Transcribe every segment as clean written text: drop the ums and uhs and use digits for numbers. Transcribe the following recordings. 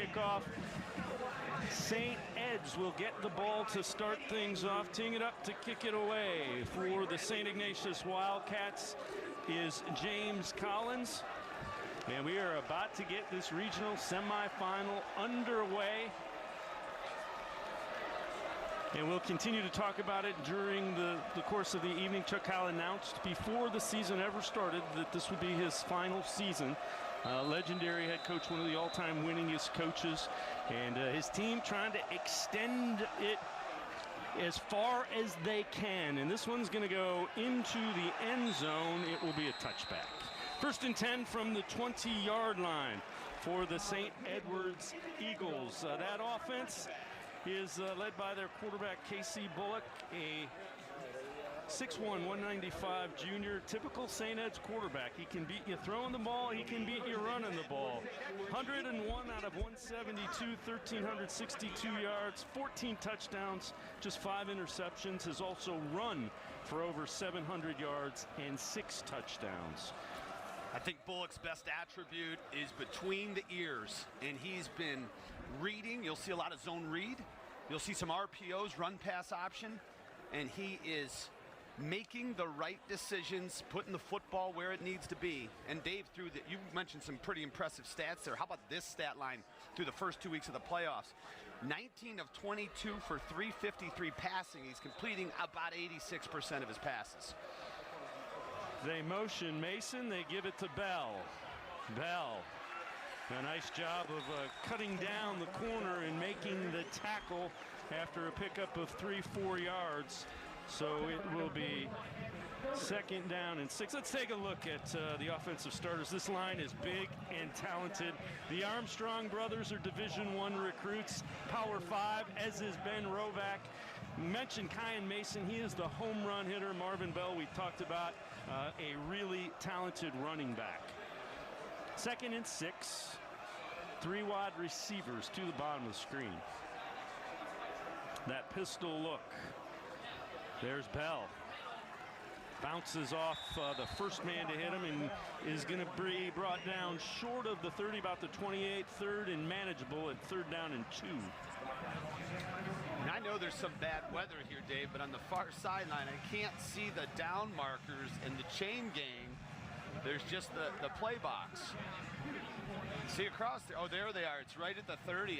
kickoff. St. Ed's will get the ball to start things off. Teeing it up to kick it away for the St. Ignatius Wildcats is James Collins. And we are about to get this regional semifinal underway. And we'll continue to talk about it during the course of the evening. Chuck Howell announced before the season ever started that this would be his final season. Legendary head coach, one of the all-time winningest coaches, and his team trying to extend it as far as they can. And this one's going to go into the end zone. It will be a touchback. 1st and 10 from the 20-yard line for the St. Edward's Eagles. That offense is led by their quarterback, Casey Bullock, a 6'1", 195 junior, typical St. Ed's quarterback. He can beat you throwing the ball, he can beat you running the ball. 101 out of 172, 1,362 yards, 14 touchdowns, just 5 interceptions. Has also run for over 700 yards and 6 touchdowns. I think Bullock's best attribute is between the ears, and he's been reading. You'll see a lot of zone read. You'll see some RPOs, run pass option, and he is making the right decisions, putting the football where it needs to be. And Dave, you mentioned some pretty impressive stats there. How about this stat line through the first 2 weeks of the playoffs? 19 of 22 for 353 passing. He's completing about 86% of his passes. They motion Mason, they give it to Bell. Bell, a nice job of cutting down the corner and making the tackle after a pickup of 3-4 yards. So it will be 2nd down and 6. Let's take a look at the offensive starters. This line is big and talented. The Armstrong brothers are Division I recruits, Power 5, as is Ben Rovac. Mentioned Kyan Mason, he is the home run hitter. Marvin Bell, we talked about, a really talented running back. 2nd and 6, 3 wide receivers to the bottom of the screen. That pistol look. There's Bell. Bounces off the first man to hit him and is going to be brought down short of the 30, about the 28, 3rd and manageable at 3rd down and 2. And I know there's some bad weather here, Dave, but on the far sideline, I can't see the down markers and the chain gang. There's just the play box. See across there? Oh, there they are. It's right at the 30.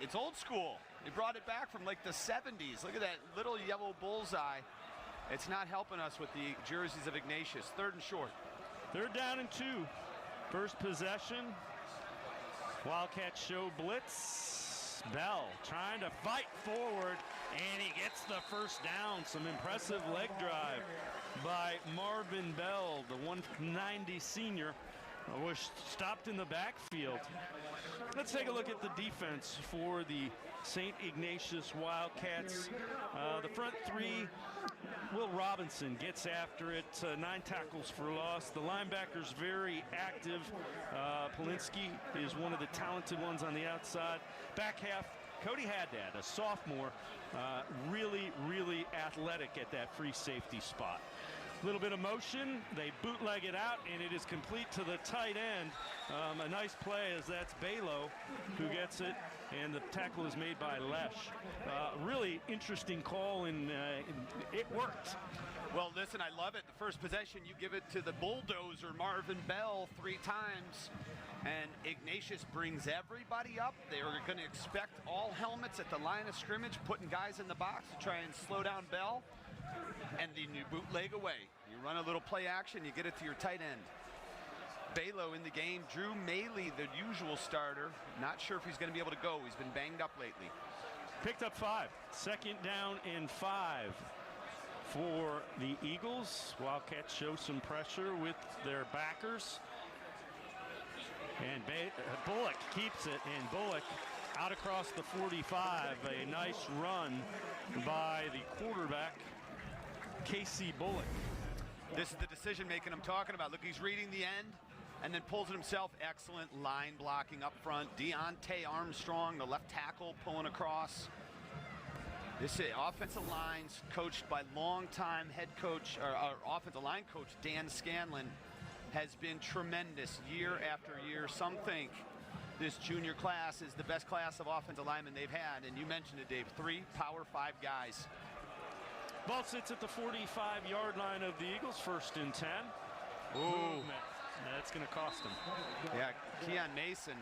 It's old school. They brought it back from like the 70s. Look at that little yellow bullseye. It's not helping us with the jerseys of Ignatius. 3rd and short. 3rd down and 2. First possession. Wildcats show blitz. Bell trying to fight forward, and he gets the 1st down. Some impressive leg drive by Marvin Bell, the 190 senior. Was stopped in the backfield. Let's take a look at the defense for the St. Ignatius Wildcats. The front 3, Will Robinson gets after it, 9 tackles for loss. The linebackers very active. Polinsky is one of the talented ones on the outside. Back half, Cody Haddad, a sophomore, really, really athletic at that free safety spot. A little bit of motion, they bootleg it out, and it is complete to the tight end. A nice play, as that's Balo who gets it, and the tackle is made by Lesh. Really interesting call, and it worked. Well, listen, I love it. The first possession, you give it to the bulldozer, Marvin Bell, 3 times. And Ignatius brings everybody up. They are going to expect all helmets at the line of scrimmage, putting guys in the box to try and slow down Bell. And then you bootleg away. You run a little play action, you get it to your tight end. Balo in the game. Drew Maley, the usual starter. Not sure if he's going to be able to go. He's been banged up lately. Picked up 5. 2nd down and 5 for the Eagles. Wildcats show some pressure with their backers. And Bullock keeps it, and Bullock out across the 45. A nice run by the quarterback, Casey Bullock. This is the decision making I'm talking about. Look, he's reading the end and then pulls it himself. Excellent line blocking up front. Deontay Armstrong, the left tackle, pulling across. This is offensive lines coached by longtime head coach, or offensive line coach Dan Scanlon, has been tremendous year after year. Some think this junior class is the best class of offensive linemen they've had. And you mentioned it, Dave, 3 Power 5 guys. Ball sits at the 45-yard line of the Eagles, 1st and 10. Ooh. Movement. That's going to cost him. Yeah, Keon Mason,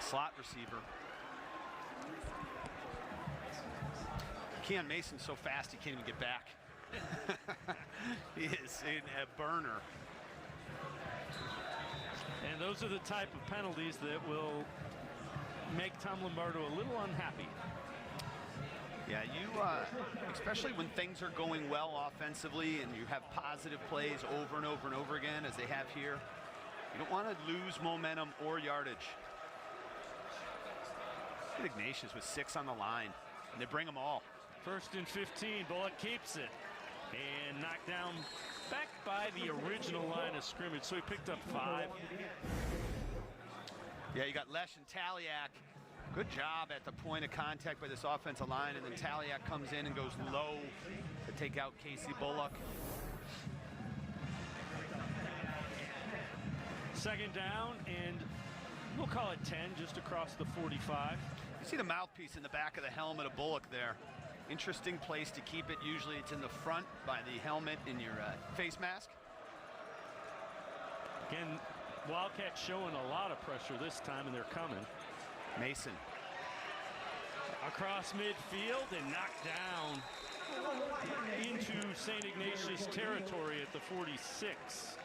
slot receiver. Keon Mason's so fast he can't even get back. He is a burner. And those are the type of penalties that will make Tom Lombardo a little unhappy. Yeah, especially when things are going well offensively and you have positive plays over and over and over again, as they have here, you don't want to lose momentum or yardage. Look at Ignatius with 6 on the line, and they bring them all. 1st and 15, Bullock keeps it. And knocked down back by the original line of scrimmage, so he picked up 5. Yeah, you got Lesh and Taliak. Good job at the point of contact by this offensive line, and then Taliak comes in and goes low to take out Casey Bullock. 2nd down, and we'll call it 10, just across the 45. You see the mouthpiece in the back of the helmet of Bullock there. Interesting place to keep it. Usually it's in the front by the helmet in your face mask. Again, Wildcats showing a lot of pressure this time, and they're coming. Mason. Across midfield and knocked down into St. Ignatius territory at the 46.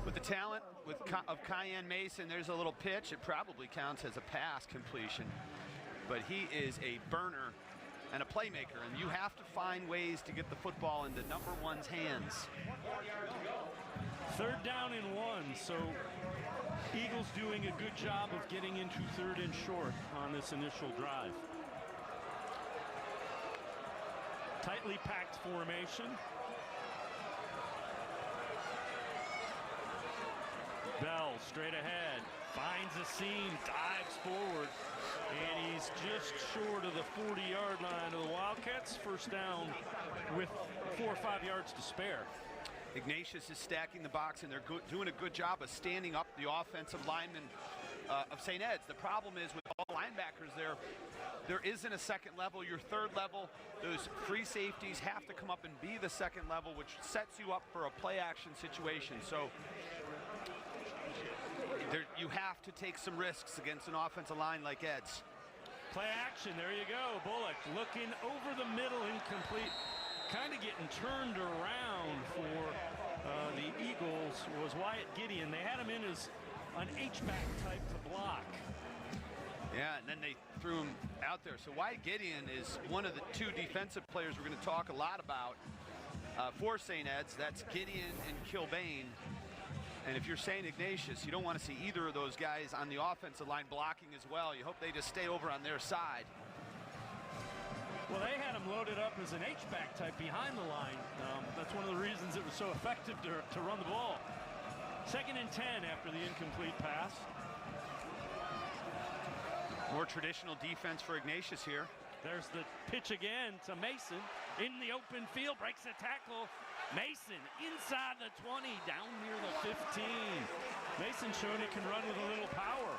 With the talent of Cayenne Mason, there's a little pitch. It probably counts as a pass completion. But he is a burner and a playmaker, and you have to find ways to get the football into number 1's hands. 3rd down and 1, so Eagles doing a good job of getting into 3rd and short on this initial drive. Tightly packed formation. Bell straight ahead, finds a seam, dives forward, and he's just short of the 40-yard line of the Wildcats. 1st down with 4 or 5 yards to spare. Ignatius is stacking the box, and they're doing a good job of standing up the offensive linemen of St. Ed's. The problem is with all linebackers there isn't a second level. Your 3rd level, those free safeties have to come up and be the 2nd level, which sets you up for a play action situation. So you have to take some risks against an offensive line like Ed's. Play action, there you go. Bullock looking over the middle, incomplete. Kind of getting turned around for the Eagles was Wyatt Gideon. They had him in as an H-back type to block. Yeah, and then they threw him out there. So Wyatt Gideon is one of the 2 defensive players we're going to talk a lot about for St. Ed's. That's Gideon and Kilbane. And if you're St. Ignatius, you don't want to see either of those guys on the offensive line blocking as well. You hope they just stay over on their side. Well, they had him loaded up as an H-back type behind the line. That's one of the reasons it was so effective to run the ball. 2nd and 10 after the incomplete pass. More traditional defense for Ignatius here. There's the pitch again to Mason in the open field, breaks a tackle. Mason inside the 20, down near the 15. Mason showing he can run with a little power.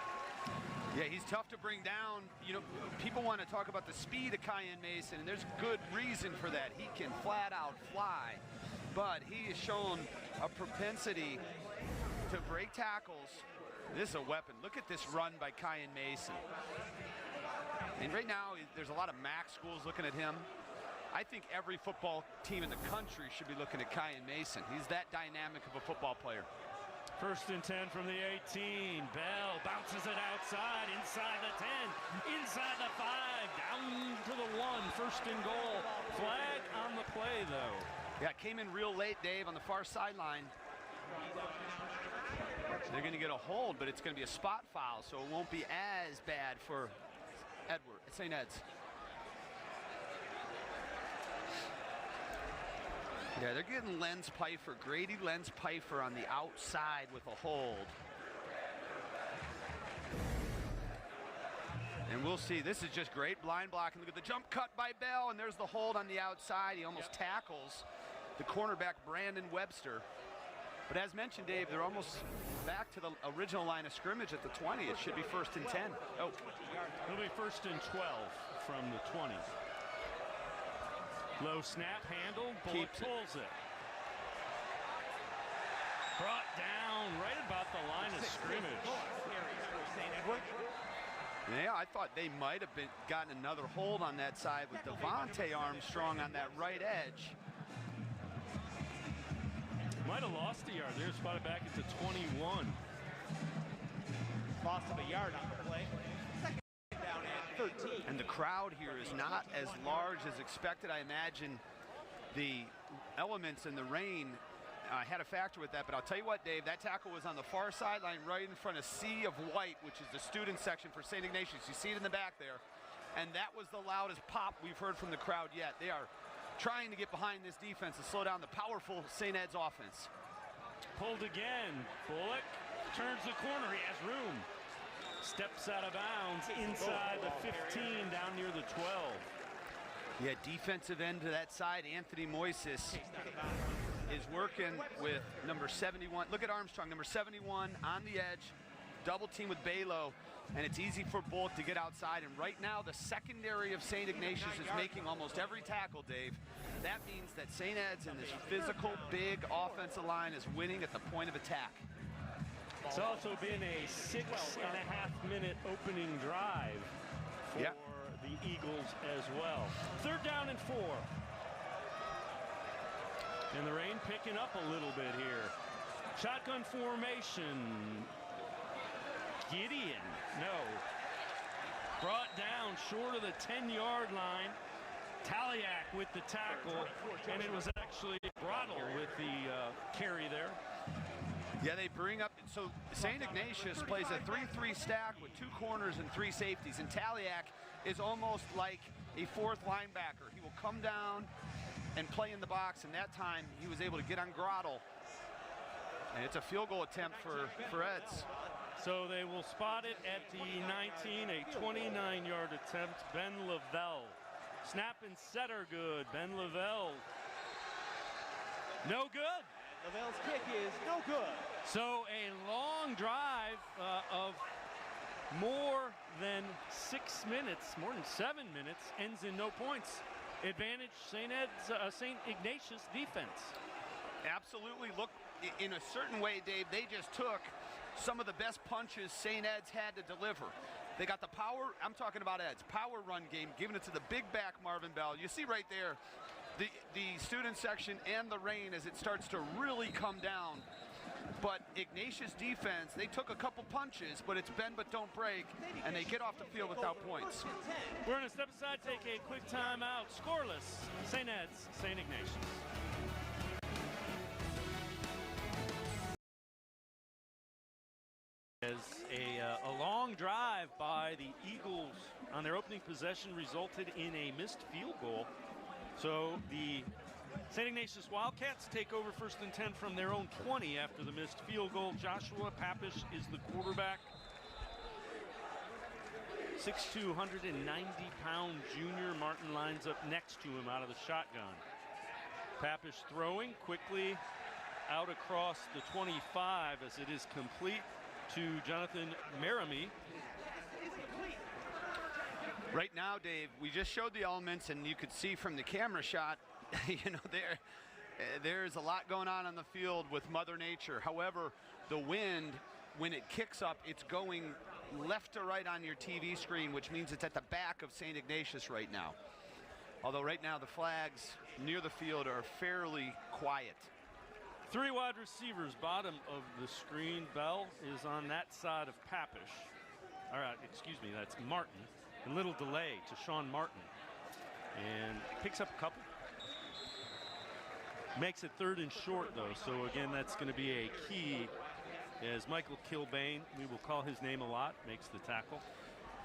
Yeah, he's tough to bring down. You know, people want to talk about the speed of Cayenne Mason, and there's good reason for that. He can flat out fly, but he has shown a propensity to break tackles. This is a weapon. Look at this run by Cayenne Mason. And right now, there's a lot of MAC schools looking at him. I think every football team in the country should be looking at Cayenne Mason. He's that dynamic of a football player. 1st and 10 from the 18. Bell bounces it outside, inside the 10, inside the 5, down to the 1. 1st and goal. Flag on the play, though. Yeah, it came in real late, Dave, on the far sideline. They're going to get a hold, but it's going to be a spot foul, so it won't be as bad for St. Ed's. Yeah, they're getting Grady Lenz Pfeiffer on the outside with a hold. And we'll see. This is just great blind blocking. Look at the jump cut by Bell, and there's the hold on the outside. He almost tackles the cornerback Brandon Webster. But as mentioned, Dave, they're almost back to the original line of scrimmage at the 20. It should be 1st and 10. Oh, it'll be 1st and 12 from the 20. Low snap handle, Bullock pulls it. Brought down right about the line of scrimmage. Yeah, I thought they might have gotten another hold on that side with Devontae Armstrong on that right edge. Might have lost a yard there, spotted back at the 21. Loss of a yard on the play. Second down and 13. And the crowd here is not as large as expected. I imagine the elements in the rain had a factor with that, but I'll tell you what, Dave, that tackle was on the far sideline right in front of Sea of White, which is the student section for St. Ignatius. You see it in the back there. And that was the loudest pop we've heard from the crowd yet. They are trying to get behind this defense and slow down the powerful St. Ed's offense. Pulled again. Bullock turns the corner. He has room. Steps out of bounds inside the 15 down near the 12. Yeah, defensive end to that side, Anthony Moises is working with number 71. Look at Armstrong, number 71 on the edge, double team with Balo, and it's easy for Bullock to get outside. And right now, the secondary of St. Ignatius is making almost every tackle, Dave. That means that St. Ed's in this physical, big offensive line is winning at the point of attack. It's also been a 6.5-minute opening drive for the Eagles as well. 3rd down and 4. And the rain picking up a little bit here. Shotgun formation. Gideon, no. Brought down short of the 10-yard line. Taliak with the tackle, and it was actually Brattle with the carry there. Yeah, they bring up, so St. Ignatius plays a 3-3 stack with 2 corners and 3 safeties, and Taliak is almost like a 4th linebacker. He will come down and play in the box, and that time he was able to get on Grottle. And it's a field goal attempt for Eds. So they will spot it at the 19, a 29-yard attempt. Ben Lavelle. Snap and set are good. Ben Lavelle. No good. Lavelle's kick is no good. So a long drive of more than 6 minutes, more than 7 minutes, ends in no points. Advantage St. Ignatius defense. Absolutely. Look, in a certain way, Dave, they just took some of the best punches St. Ed's had to deliver. They got the power, I'm talking about Ed's, power run game, giving it to the big back Marvin Bell. You see right there, the student section and the rain as it starts to really come down. But Ignatius defense, they took a couple punches, but it's bend but don't break, and they get off the field without points. We're going to step aside, take a quick timeout. Scoreless, St. Ed's, St. Ignatius. As a long drive by the Eagles on their opening possession resulted in a missed field goal. So the St. Ignatius Wildcats take over 1st and 10 from their own 20 after the missed field goal. Joshua Papish is the quarterback. 6'2", 190-pound junior. Martin lines up next to him out of the shotgun. Papish throwing quickly out across the 25 as it is complete to Jonathan Merrimee. Right now, Dave, we just showed the elements, and you could see from the camera shot, you know, there's a lot going on the field with Mother Nature. However, the wind, when it kicks up, it's going left to right on your TV screen, which means it's at the back of St. Ignatius right now. Although right now the flags near the field are fairly quiet. 3 wide receivers, bottom of the screen. Bell is on that side of Papish. All right, excuse me, that's Martin. A little delay to Sean Martin. And picks up a couple. Makes it 3rd and short, though. So, again, that's going to be a key as Michael Kilbane, we will call his name a lot, makes the tackle.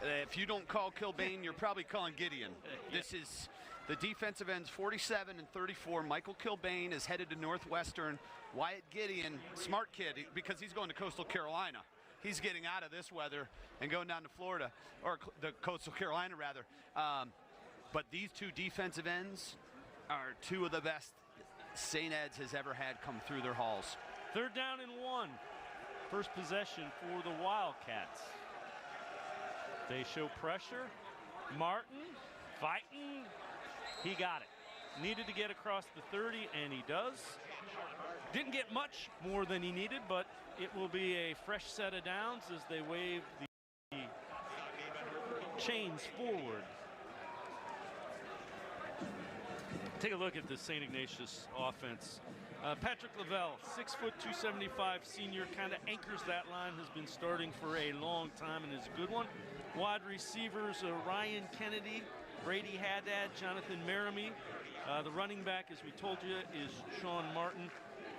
If you don't call Kilbane, you're probably calling Gideon. This is the defensive ends, 47 and 34. Michael Kilbane is headed to Northwestern. Wyatt Gideon, smart kid, because he's going to Coastal Carolina. He's getting out of this weather and going down to Florida, or the Coastal Carolina, rather. But these 2 defensive ends are 2 of the best St. Ed's has ever had come through their halls. 3rd down and 1. First possession for the Wildcats. They show pressure. Martin fighting. He got it. Needed to get across the 30, and he does. Didn't get much more than he needed, but it will be a fresh set of downs as they wave the chains forward. Take a look at the St. Ignatius offense. Patrick Lavelle, 6 foot 275 senior, kind of anchors that line, has been starting for a long time and is a good one. Wide receivers, Ryan Kennedy, Brady Haddad, Jonathan Merrimee. The running back, as we told you, is Sean Martin.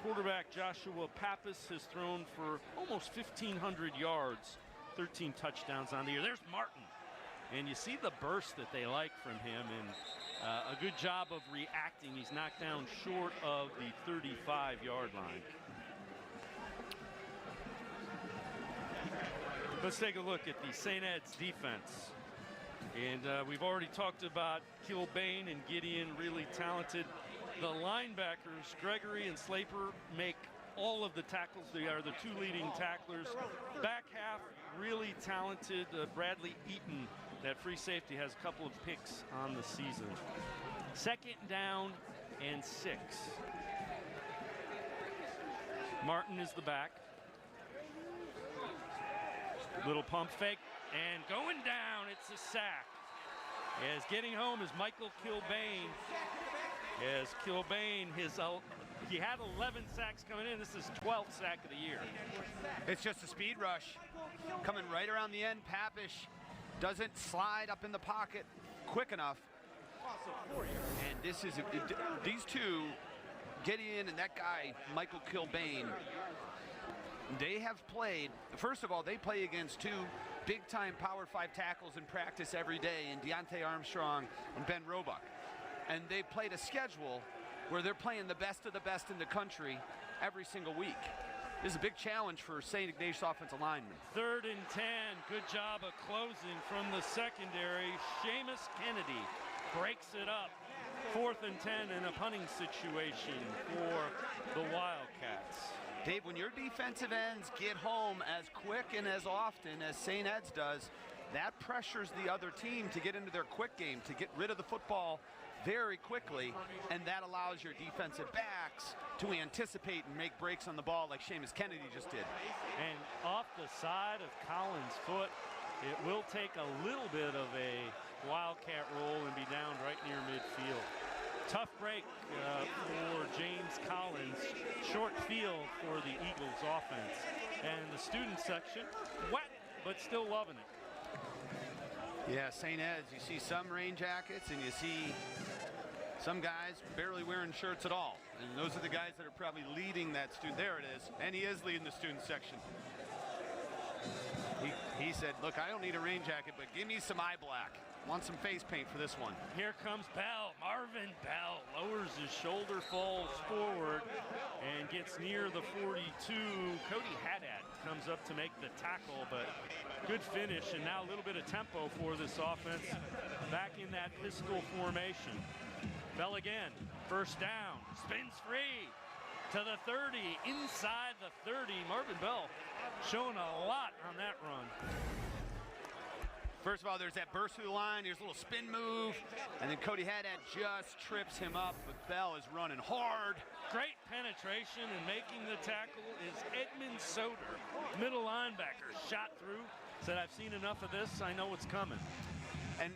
Quarterback Joshua Pappas has thrown for almost 1,500 yards, 13 touchdowns on the year. There's Martin. And you see the burst that they like from him, and a good job of reacting. He's knocked down short of the 35-yard line. Let's take a look at the St. Ed's defense. And we've already talked about Kilbane and Gideon, really talented. The linebackers, Gregory and Slaper, make all of the tackles. They are the 2 leading tacklers. Back half, really talented. Bradley Eaton, that free safety, has a couple of picks on the season. 2nd down and 6. Martin is the back. Little pump fake, and going down, it's a sack. As getting home is Michael Kilbane. As Kilbane, he had 11 sacks coming in. This is 12th sack of the year. It's just a speed rush. Coming right around the end, Papish doesn't slide up in the pocket quick enough. And this is, these two, Gideon and that guy, Michael Kilbane, they have played, first of all, they play against 2 big-time Power 5 tackles in practice every day, in Deontay Armstrong and Ben Roebuck. And they've played a schedule where they're playing the best of the best in the country every single week. This is a big challenge for St. Ignatius offensive linemen. 3rd and 10. Good job of closing from the secondary. Seamus Kennedy breaks it up. 4th and 10 in a punting situation for the Wildcats. Dave, when your defensive ends get home as quick and as often as St. Ed's does, that pressures the other team to get into their quick game, to get rid of the football very quickly, and that allows your defensive backs to anticipate and make breaks on the ball like Seamus Kennedy just did. And off the side of Collins' foot, it will take a little bit of a Wildcat roll and be down right near midfield. Tough break for James Collins. Short field for the Eagles offense. And the student section, wet, but still loving it. Yeah, St. Ed's, you see some rain jackets and you see some guys barely wearing shirts at all. And those are the guys that are probably leading that student. There it is. And he is leading the student section. He said, look, I don't need a rain jacket, but give me some eye black. Want some face paint for this one. Here comes Bell. Marvin Bell lowers his shoulder, falls forward, and gets near the 42. Cody Haddad comes up to make the tackle, but good finish, and now a little bit of tempo for this offense. Back in that pistol formation. Bell again, 1st down, spins free to the 30, inside the 30. Marvin Bell showing a lot on that run. First of all, there's that burst through the line. There's a little spin move. And then Cody Haddad just trips him up, but Bell is running hard. Great penetration, and making the tackle is Edmund Soder. Middle linebacker shot through. Said, I've seen enough of this. I know what's coming. And,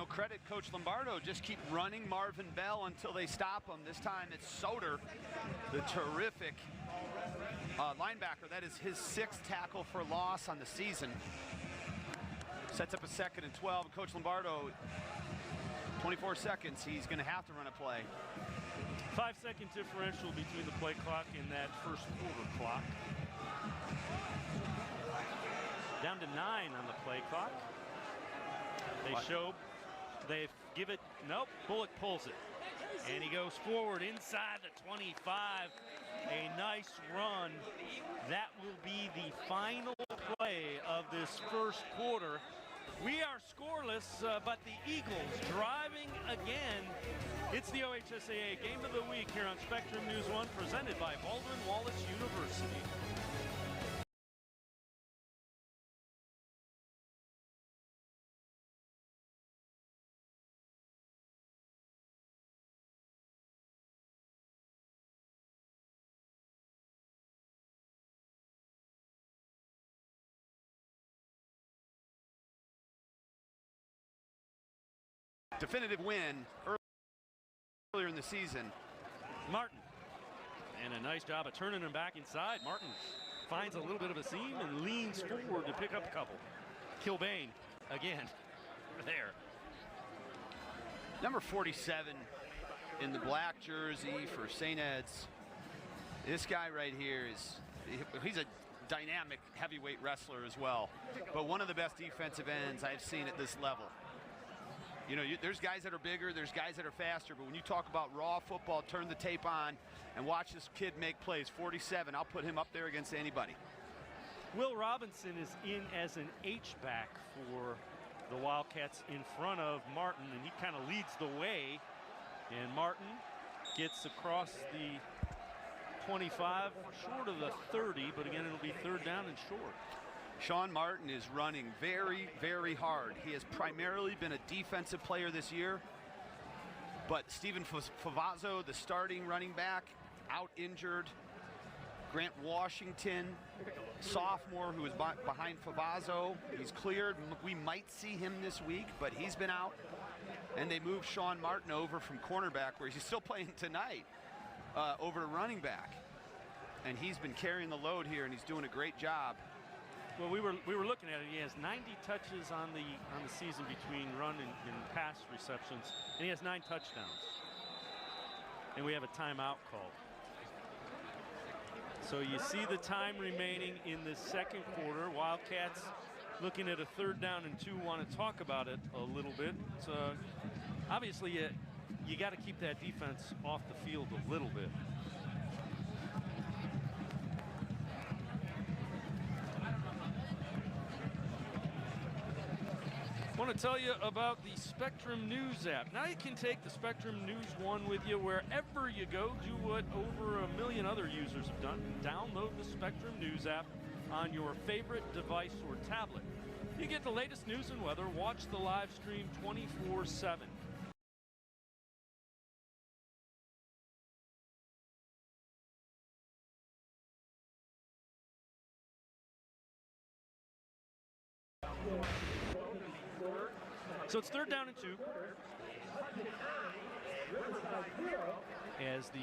credit Coach Lombardo. Just keep running Marvin Bell until they stop him. This time it's Soder, the terrific linebacker. That is his 6th tackle for loss on the season. Sets up a 2nd and 12. Coach Lombardo, 24 seconds. He's going to have to run a play. 5-second differential between the play clock and that first quarter clock. Down to 9 on the play clock. They give it, nope, Bullock pulls it. And he goes forward inside the 25. A nice run. That will be the final play of this first quarter. We are scoreless, but the Eagles driving again. It's the OHSAA Game of the Week here on Spectrum News 1, presented by Baldwin Wallace University. Definitive win earlier in the season. Martin, and a nice job of turning him back inside. Martin finds a little bit of a seam and leans forward to pick up a couple. Kilbane again there. Number 47 in the black jersey for St. Ed's. This guy right here he's a dynamic heavyweight wrestler as well, but one of the best defensive ends I've seen at this level. You know, there's guys that are bigger, there's guys that are faster, but when you talk about raw football, turn the tape on and watch this kid make plays. 47, I'll put him up there against anybody. Will Robinson is in as an H-back for the Wildcats in front of Martin, and he kind of leads the way. And Martin gets across the 25, short of the 30, but again, it'll be third down and short. Sean Martin is running very, very hard. He has primarily been a defensive player this year, but Stephen Favazzo, the starting running back, out injured. Grant Washington, sophomore, who is behind Favazzo, he's cleared. We might see him this week, but he's been out. And they moved Sean Martin over from cornerback, where he's still playing tonight, over to running back. And he's been carrying the load here, and he's doing a great job. Well, we were looking at it. He has 90 touches on the season between run and pass receptions, and he has 9 touchdowns. And we have a timeout called. So you see the time remaining in the second quarter. Wildcats looking at a third down and 2. Want to talk about it a little bit. So obviously you got to keep that defense off the field a little bit. I want to tell you about the Spectrum News app. Now you can take the Spectrum News 1 with you wherever you go. Do what over 1 million other users have done. Download the Spectrum News app on your favorite device or tablet. You get the latest news and weather. Watch the live stream 24/7. So it's third down and 2. As the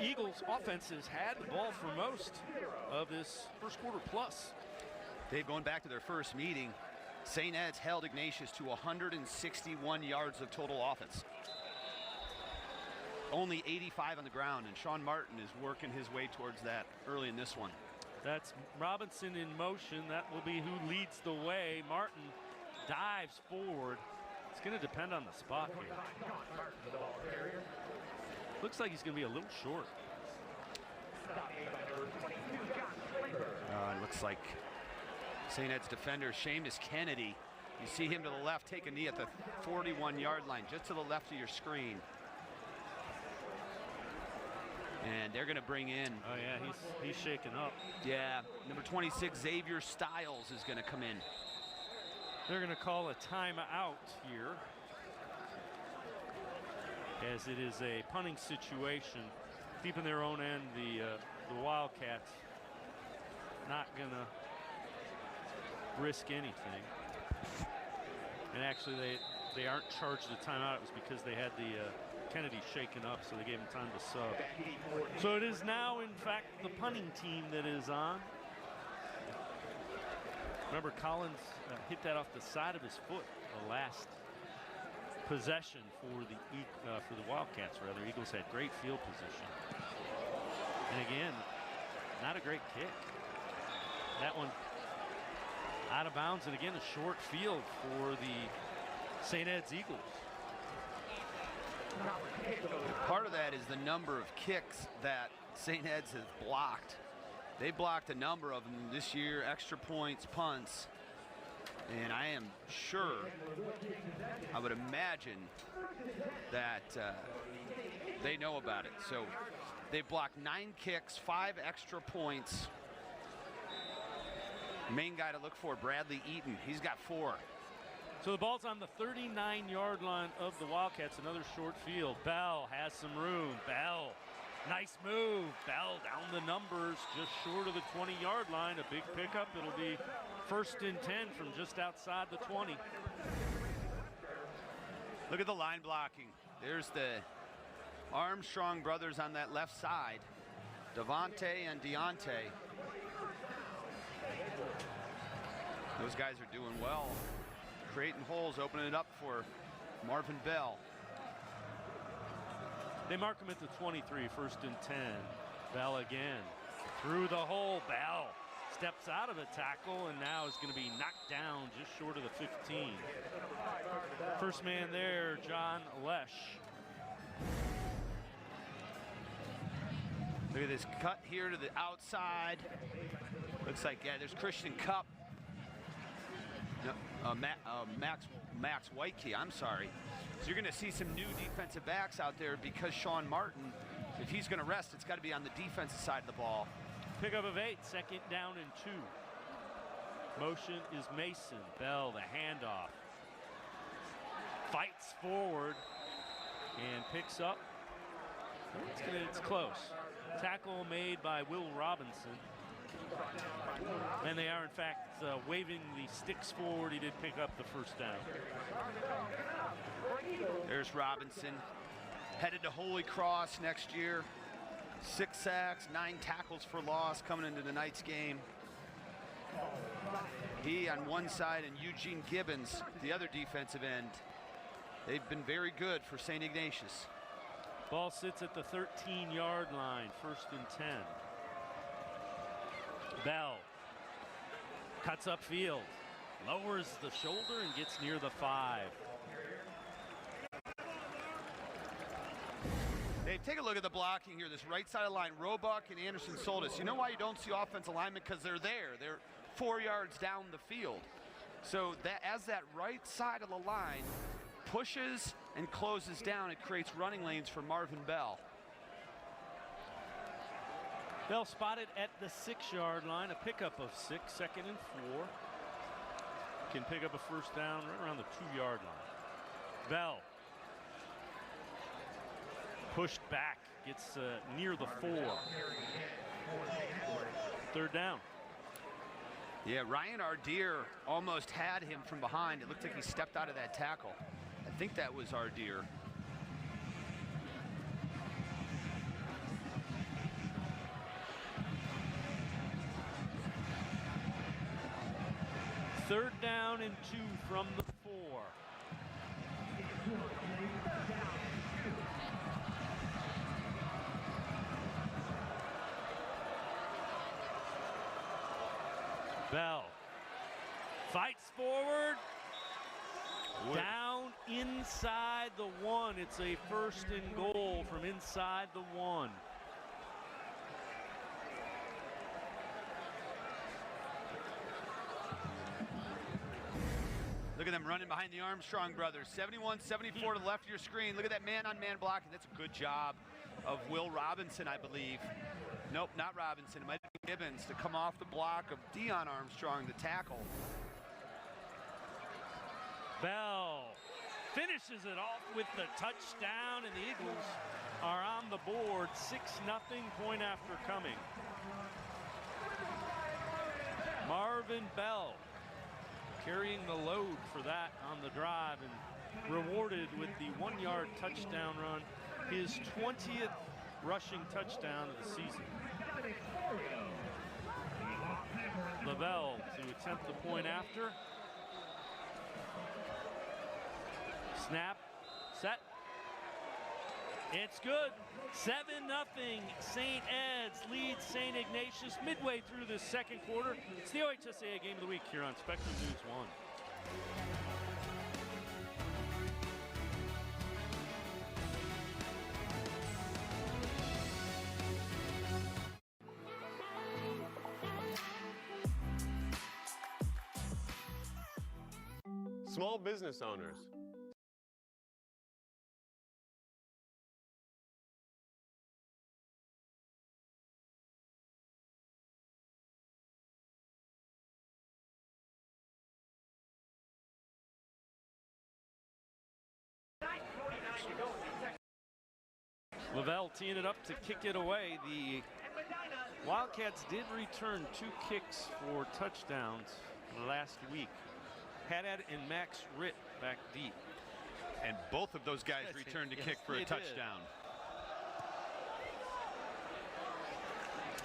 Eagles offense has had the ball for most of this first quarter plus. Dave, going back to their first meeting, St. Ed's held Ignatius to 161 yards of total offense. Only 85 on the ground, and Sean Martin is working his way towards that early in this one. That's Robinson in motion. That will be who leads the way. Martin dives forward. It's going to depend on the spot here. Looks like he's going to be a little short. It looks like St. Ed's defender, Seamus Kennedy. You see him to the left, take a knee at the 41-yard line, just to the left of your screen. And they're going to bring in. Oh, yeah, he's shaking up. Yeah, number 26, Xavier Stiles, is going to come in. They're going to call a timeout here, as it is a punting situation. Keeping their own end, the Wildcats not going to risk anything. And actually, they aren't charged a timeout. It was because they had the Kennedy shaken up, so they gave him time to sub. So it is now, in fact, the punting team that is on. Remember, Collins hit that off the side of his foot the last possession for the Wildcats. Rather, Eagles had great field position. And again, not a great kick. That one out of bounds, and again, a short field for the St. Ed's Eagles. Part of that is the number of kicks that St. Ed's has blocked. They blocked a number of them this year, extra points, punts. And I am sure, I would imagine that they know about it. So they blocked 9 kicks, 5 extra points. Main guy to look for, Bradley Eaton. He's got 4. So the ball's on the 39-yard line of the Wildcats, another short field. Bell has some room. Bell, nice move. Bell down the numbers, just short of the 20-yard line. A big pickup. It'll be 1st and 10 from just outside the 20. Look at the line blocking. There's the Armstrong brothers on that left side. Devontae and Deontay. Those guys are doing well. Creating holes, opening it up for Marvin Bell. They mark him at the 23, 1st and 10. Bell again. Through the hole. Bell steps out of a tackle and now is going to be knocked down just short of the 15. First man there, John Lesh. Look at this cut here to the outside. Looks like, yeah, there's Christian Cup. No, Max Whitekey, I'm sorry. So you're going to see some new defensive backs out there because Sean Martin, if he's going to rest, it's got to be on the defensive side of the ball. Pickup of 8, 2nd down and 2. Motion is Mason. Bell, the handoff. Fights forward and picks up. It's close. Tackle made by Will Robinson. And they are, in fact, waving the sticks forward. He did pick up the 1st down. There's Robinson. Headed to Holy Cross next year. 6 sacks, 9 tackles for loss coming into tonight's game. He on one side and Eugene Gibbons, the other defensive end. They've been very good for St. Ignatius. Ball sits at the 13-yard line, 1st and 10. Bell cuts upfield, lowers the shoulder and gets near the 5. Hey, take a look at the blocking here. This right side of the line, Roebuck and Anderson Soldis. You know why you don't see offensive linemen? Because they're there. They're 4 yards down the field. So that as that right side of the line pushes and closes down, it creates running lanes for Marvin Bell. Bell spotted at the 6-yard line, a pickup of 6, 2nd and 4. Can pick up a 1st down right around the 2-yard line. Bell pushed back, gets near the 4. 3rd down. Yeah, Ryan Ardeer almost had him from behind. It looked like he stepped out of that tackle. I think that was Ardeer. Third down and 2 from the 4. Bell fights forward. Down inside the 1. It's a 1st and goal from inside the 1. Look at them running behind the Armstrong brothers. 71, 74 to the left of your screen. Look at that man-on-man blocking. That's a good job of Will Robinson, I believe. Nope, not Robinson. It might be Gibbons to come off the block of Dion Armstrong, the tackle. Bell finishes it off with the touchdown, and the Eagles are on the board. 6-0, point after coming. Marvin Bell carrying the load for that on the drive and rewarded with the 1-yard touchdown run, his 20th rushing touchdown of the season. Lavelle to attempt the point after. Snap, set. It's good. 7-0. St. Ed's leads St. Ignatius midway through the 2nd quarter. It's the OHSAA Game of the Week here on Spectrum News 1. Small business owners. Lavelle teeing it up to kick it away. The Wildcats did return 2 kicks for touchdowns last week. Haddad and Max Ritt back deep. And both of those guys returned to kick for a touchdown.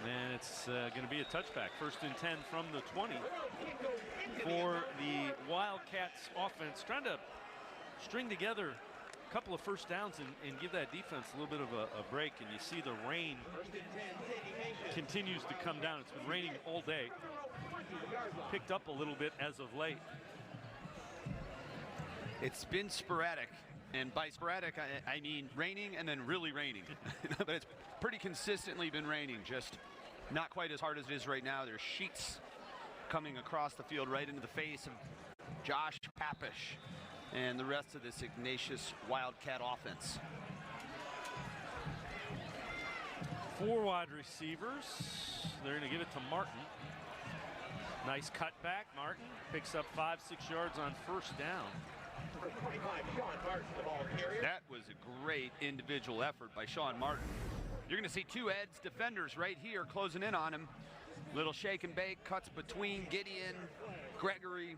And it's going to be a touchback. 1st and 10 from the 20 for the Wildcats offense. Trying to string together a couple of first downs and give that defense a little bit of a break. And you see the rain continues to come down. It's been raining all day. Picked up a little bit as of late. It's been sporadic, and by sporadic I mean raining and then really raining. But it's pretty consistently been raining, just not quite as hard as it is right now. There's sheets coming across the field right into the face of Josh Papish and the rest of this Ignatius Wildcat offense. 4 wide receivers. They're going to give it to Martin. Nice cutback. Martin picks up 5-6 yards on 1st down. That was a great individual effort by Sean Martin. You're going to see 2 Eds defenders right here closing in on him. Little shake and bake, cuts between Gideon, Gregory.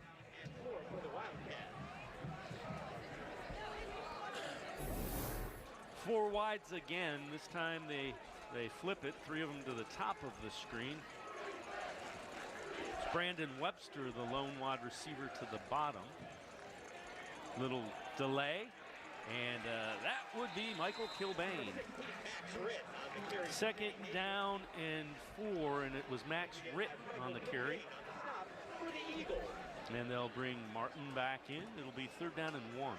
Four wides again. This time they flip it. 3 of them to the top of the screen. It's Brandon Webster, the lone wide receiver, to the bottom. Little delay, and that would be Michael Kilbane. 2nd down and 4, and it was Max Ritt on the carry. And they'll bring Martin back in. It'll be 3rd down and 1.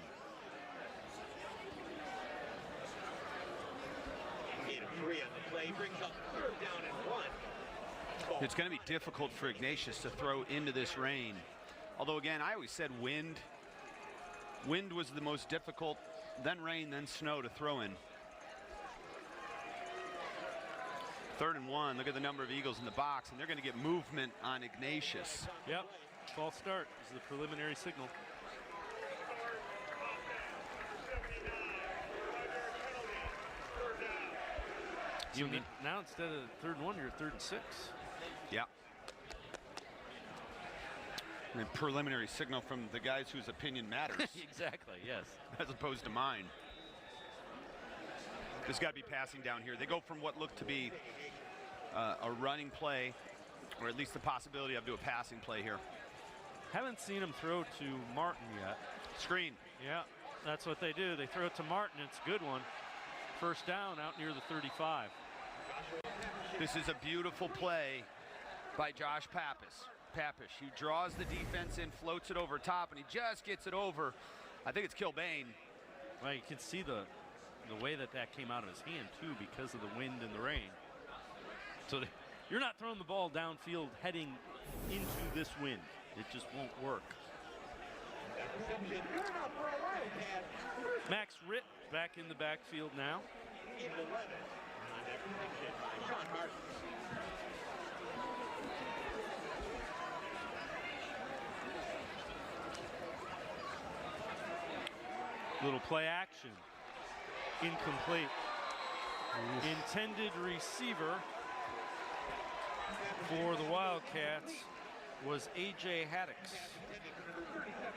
It's going to be difficult for Ignatius to throw into this rain. Although, again, I always said wind. Wind was the most difficult, then rain, then snow to throw in. 3rd and 1. Look at the number of Eagles in the box, and they're going to get movement on Ignatius. Yep, false start is the preliminary signal. Now instead of 3rd and 1, you're 3rd and 6. Yeah. And a preliminary signal from the guys whose opinion matters. Exactly, yes. As opposed to mine. There's got to be passing down here. They go from what looked to be a running play, or at least the possibility of a passing play here. Haven't seen him throw to Martin yet. Screen. Yeah, that's what they do. They throw it to Martin. It's a good one. 1st down out near the 35. This is a beautiful play by Josh Papish. He draws the defense in, floats it over top, and he just gets it over. I think it's Kilbane. Well, you can see the way that came out of his hand, too, because of the wind and the rain. So you're not throwing the ball downfield heading into this wind. It just won't work. Max Ritt back in the backfield now. Little play action. Incomplete. Intended receiver for the Wildcats was A.J. Haddix,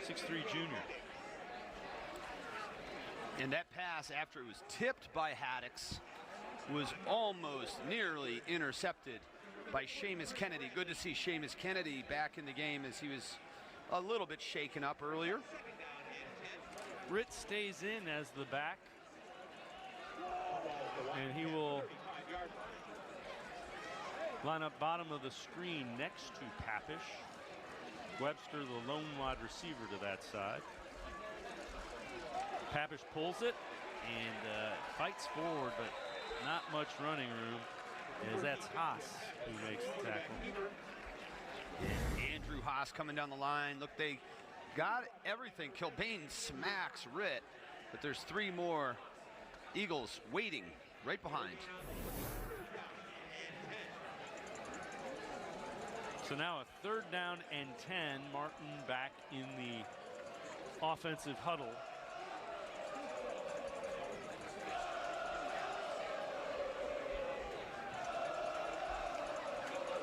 6'3" junior. And that pass, after it was tipped by Haddix, was almost nearly intercepted by Seamus Kennedy. Good to see Seamus Kennedy back in the game, as he was a little bit shaken up earlier. Ritt stays in as the back, and he will line up bottom of the screen next to Papish. Webster, the lone wide receiver to that side. Papish pulls it and fights forward, but not much running room, as that's Haas who makes the tackle. And Andrew Haas coming down the line. Look, they got everything. Kilbane smacks Ritt, but there's 3 more Eagles waiting right behind. So now a 3rd down and 10. Martin back in the offensive huddle.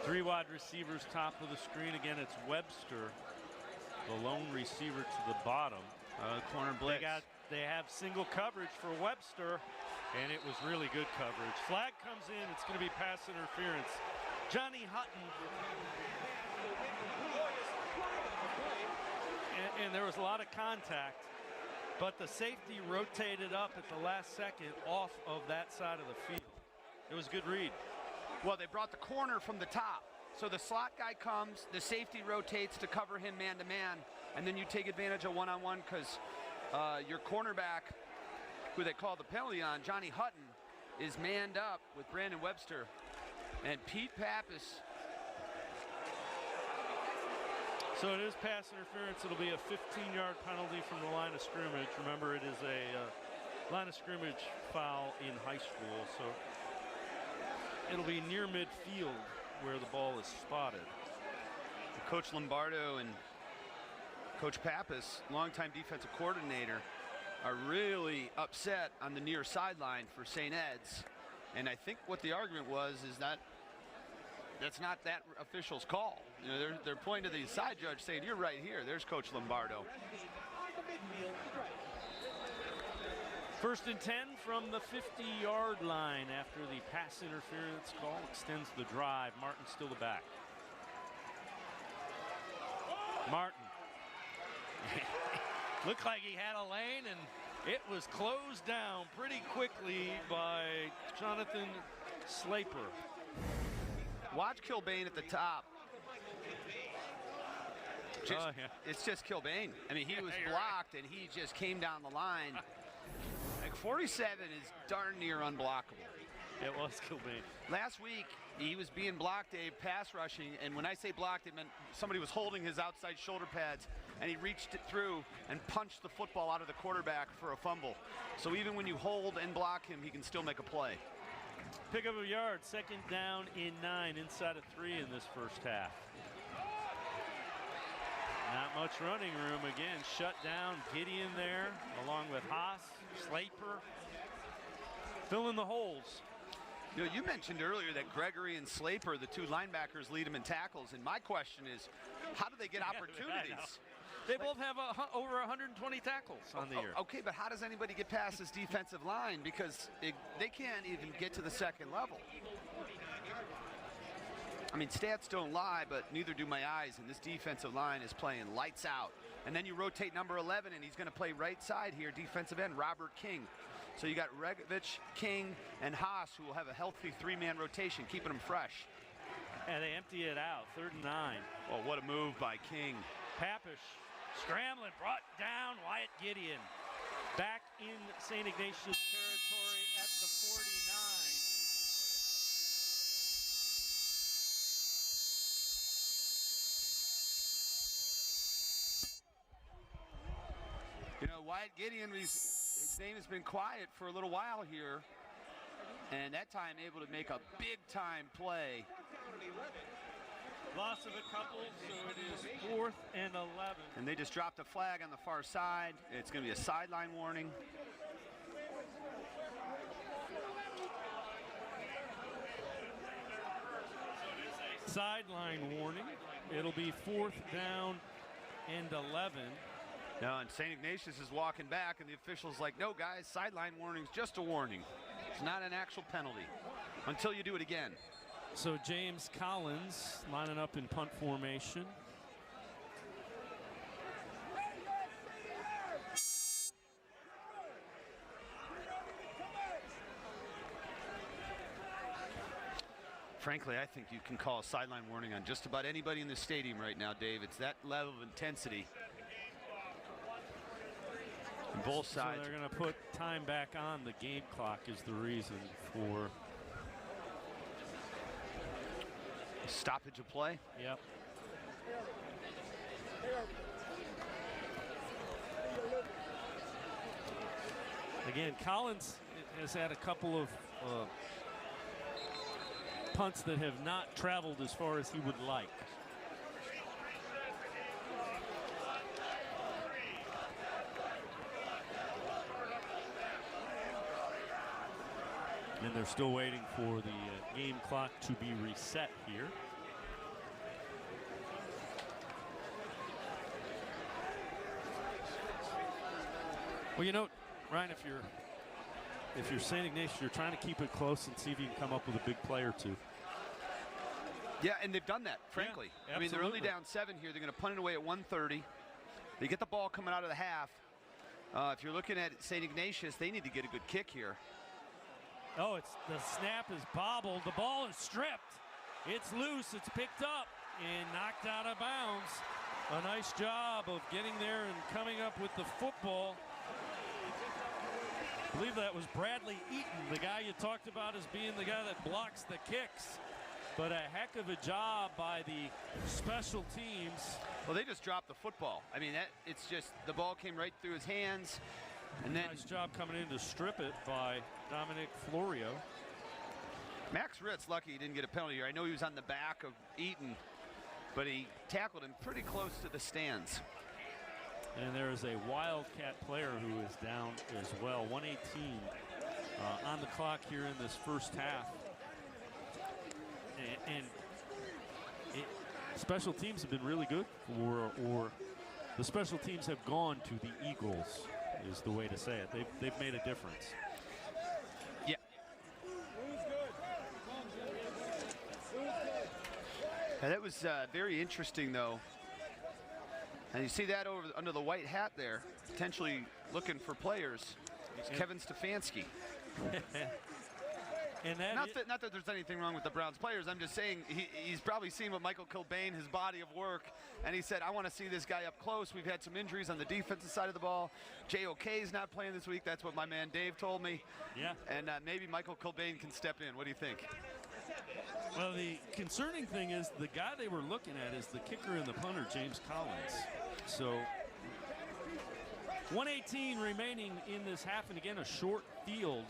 Three wide receivers top of the screen. Again, it's Webster, the lone receiver to the bottom. Corner blitz. They have single coverage for Webster, and it was really good coverage. Flag comes in. It's going to be pass interference. Johnny Hutton. And there was a lot of contact, but the safety rotated up at the last second off of that side of the field. It was a good read. Well, they brought the corner from the top. So the slot guy comes, the safety rotates to cover him man-to-man, and then you take advantage of one-on-one because your cornerback, who they call the penalty on, Johnny Hutton, is manned up with Brandon Webster. And Pete Pappas. So it is pass interference. It'll be a 15-yard penalty from the line of scrimmage. Remember, it is a line of scrimmage foul in high school, so it'll be near midfield where the ball is spotted. Coach Lombardo and Coach Pappas, longtime defensive coordinator, are really upset on the near sideline for St. Ed's. And I think what the argument was is that that's not that official's call. You know, they're pointing to the side judge saying, you're right here. There's Coach Lombardo. 1st and 10 from the 50-yard line after the pass interference call extends the drive. Martin still the back. Martin. Looked like he had a lane, and it was closed down pretty quickly by Jonathan Slaper. Watch Kilbane at the top. It's just Kilbane. I mean, he was blocked, and he just came down the line. Like 47 is darn near unblockable. It was Kilbane. Last week, he was being blocked, Dave, pass rushing, and when I say blocked, it meant somebody was holding his outside shoulder pads, and he reached it through and punched the football out of the quarterback for a fumble. So even when you hold and block him, he can still make a play. Pick up a yard, 2nd down in 9, inside of 3 in this first half. Not much running room again. Shut down Gideon there, along with Haas, Slaper. Fill in the holes. You know, you mentioned earlier that Gregory and Slaper, the 2 linebackers, lead them in tackles. And my question is, how do they get opportunities? They both have over 120 tackles on the year. Okay, but how does anybody get past this defensive line? Because they can't even get to the 2nd level. I mean, stats don't lie, but neither do my eyes. And this defensive line is playing lights out. And then you rotate number 11, and he's going to play right side here, defensive end, Robert King. So you got Regovich, King, and Haas, who will have a healthy 3-man rotation, keeping them fresh. And they empty it out, 3rd and 9. Oh, what a move by King. Pappas scrambling, brought down Wyatt Gideon. Back in St. Ignatius territory at the 49. You know, Wyatt Gideon, his name has been quiet for a little while here. And that time able to make a big-time play. Loss of a couple, so it is 4th and 11. And they just dropped a flag on the far side. It's going to be a sideline warning. Sideline warning. It'll be 4th down and 11. Now, and St. Ignatius is walking back, and the official's like, no, guys, sideline warning's just a warning. It's not an actual penalty until you do it again. So James Collins lining up in punt formation. Frankly, I think you can call a sideline warning on just about anybody in the stadium right now, Dave. It's that level of intensity. On both sides. So they're going to put time back on. The game clock is the reason for stoppage of play. Yep. Again, Collins has had a couple of punts that have not traveled as far as he would like. And they're still waiting for the game clock to be reset here. Well, you know, Ryan, if you're St. Ignatius, you're trying to keep it close and see if you can come up with a big play or two. Yeah, and they've done that, frankly. Yeah, I mean, they're only down 7 here. They're going to punt it away at 1:30. They get the ball coming out of the half. If you're looking at St. Ignatius, they need to get a good kick here. Oh, the snap is bobbled. The ball is stripped. It's loose. It's picked up and knocked out of bounds. A nice job of getting there and coming up with the football. I believe that was Bradley Eaton, the guy you talked about as being the guy that blocks the kicks. But a heck of a job by the special teams. Well, they just dropped the football. I mean, it's just the ball came right through his hands. And then nice job coming in to strip it by Dominic Florio. Max Ritt's lucky he didn't get a penalty here. I know he was on the back of Eaton, but he tackled him pretty close to the stands. And there is a Wildcat player who is down as well. 1:18 on the clock here in this first half. Special teams have been really good, or the special teams have gone to the Eagles, is the way to say it. They've made a difference. Yeah. And that was very interesting, though. And you see that under the white hat there, potentially looking for players. It's Kevin Stefanski. And not that there's anything wrong with the Browns players. I'm just saying he's probably seen what Michael Kilbane, his body of work, and he said, I want to see this guy up close. We've had some injuries on the defensive side of the ball. J.O.K.'s not playing this week. That's what my man Dave told me. Yeah. And maybe Michael Kilbane can step in. What do you think? Well, the concerning thing is the guy they were looking at is the kicker and the punter, James Collins. So 1:18 remaining in this half, and again, a short field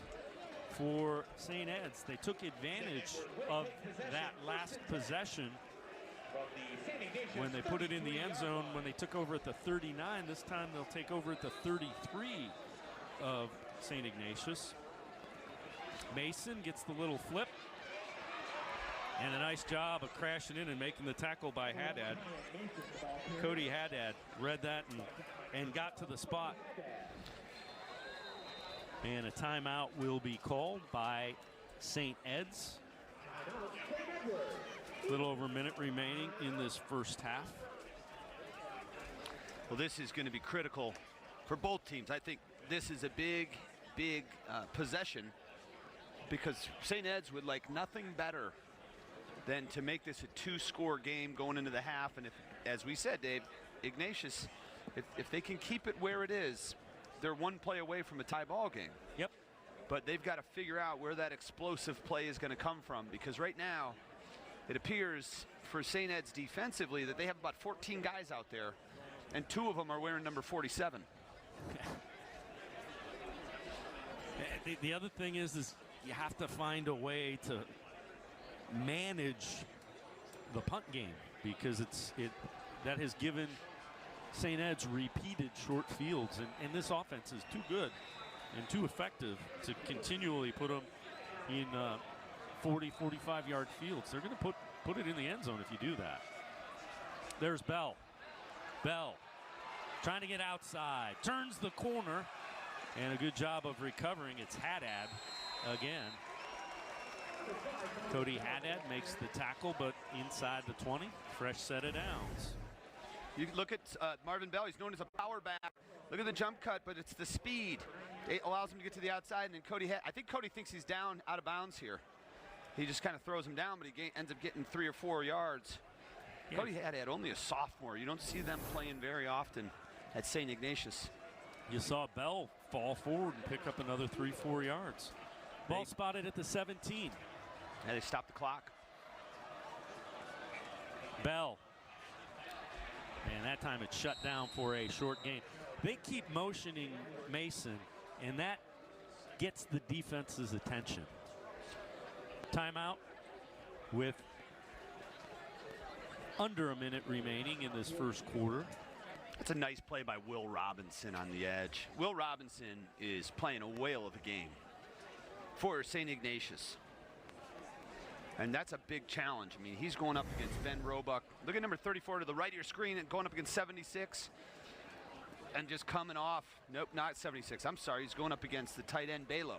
for St. Ed's. They took advantage of that last possession when they put it in the end zone when they took over at the 39. This time they'll take over at the 33 of St. Ignatius. Mason gets the little flip. And a nice job of crashing in and making the tackle by Haddad. Cody Haddad read that and got to the spot. And a timeout will be called by St. Ed's. A little over a minute remaining in this first half. Well, this is going to be critical for both teams. I think this is a big possession, because St. Ed's would like nothing better than to make this a 2-score game going into the half. And if, as we said, Dave, Ignatius, if they can keep it where it is, they're one play away from a tie ball game. Yep. But they've got to figure out where that explosive play is going to come from, because right now it appears for St. Ed's defensively that they have about 14 guys out there, and 2 of them are wearing number 47. The other thing is you have to find a way to manage the punt game, because that has given St. Ed's repeated short fields, and this offense is too good and too effective to continually put them in 40, 45-yard fields. They're going to put it in the end zone if you do that. There's Bell. Bell trying to get outside, turns the corner, and a good job of recovering. It's Haddad again. Cody Haddad makes the tackle, but inside the 20. Fresh set of downs. You look at Marvin Bell. He's known as a power back. Look at the jump cut, but it's the speed. It allows him to get to the outside, and then I think Cody thinks he's down out of bounds here. He just kind of throws him down, but he ends up getting 3 or 4 yards. Yeah. Cody Haddad, only a sophomore. You don't see them playing very often at St. Ignatius. You saw Bell fall forward and pick up another 3-4 yards. Ball spotted at the 17. And they stopped the clock. Bell. and that time it's shut down for a short gain. They keep motioning Mason, and that gets the defense's attention. Timeout with under a minute remaining in this first quarter. It's a nice play by Will Robinson on the edge. Will Robinson is playing a whale of a game for St. Ignatius. And that's a big challenge. I mean, he's going up against Ben Roebuck. Look at number 34 to the right of your screen and going up against 76. And just coming off. Nope, not 76. I'm sorry. He's going up against the tight end, Balo.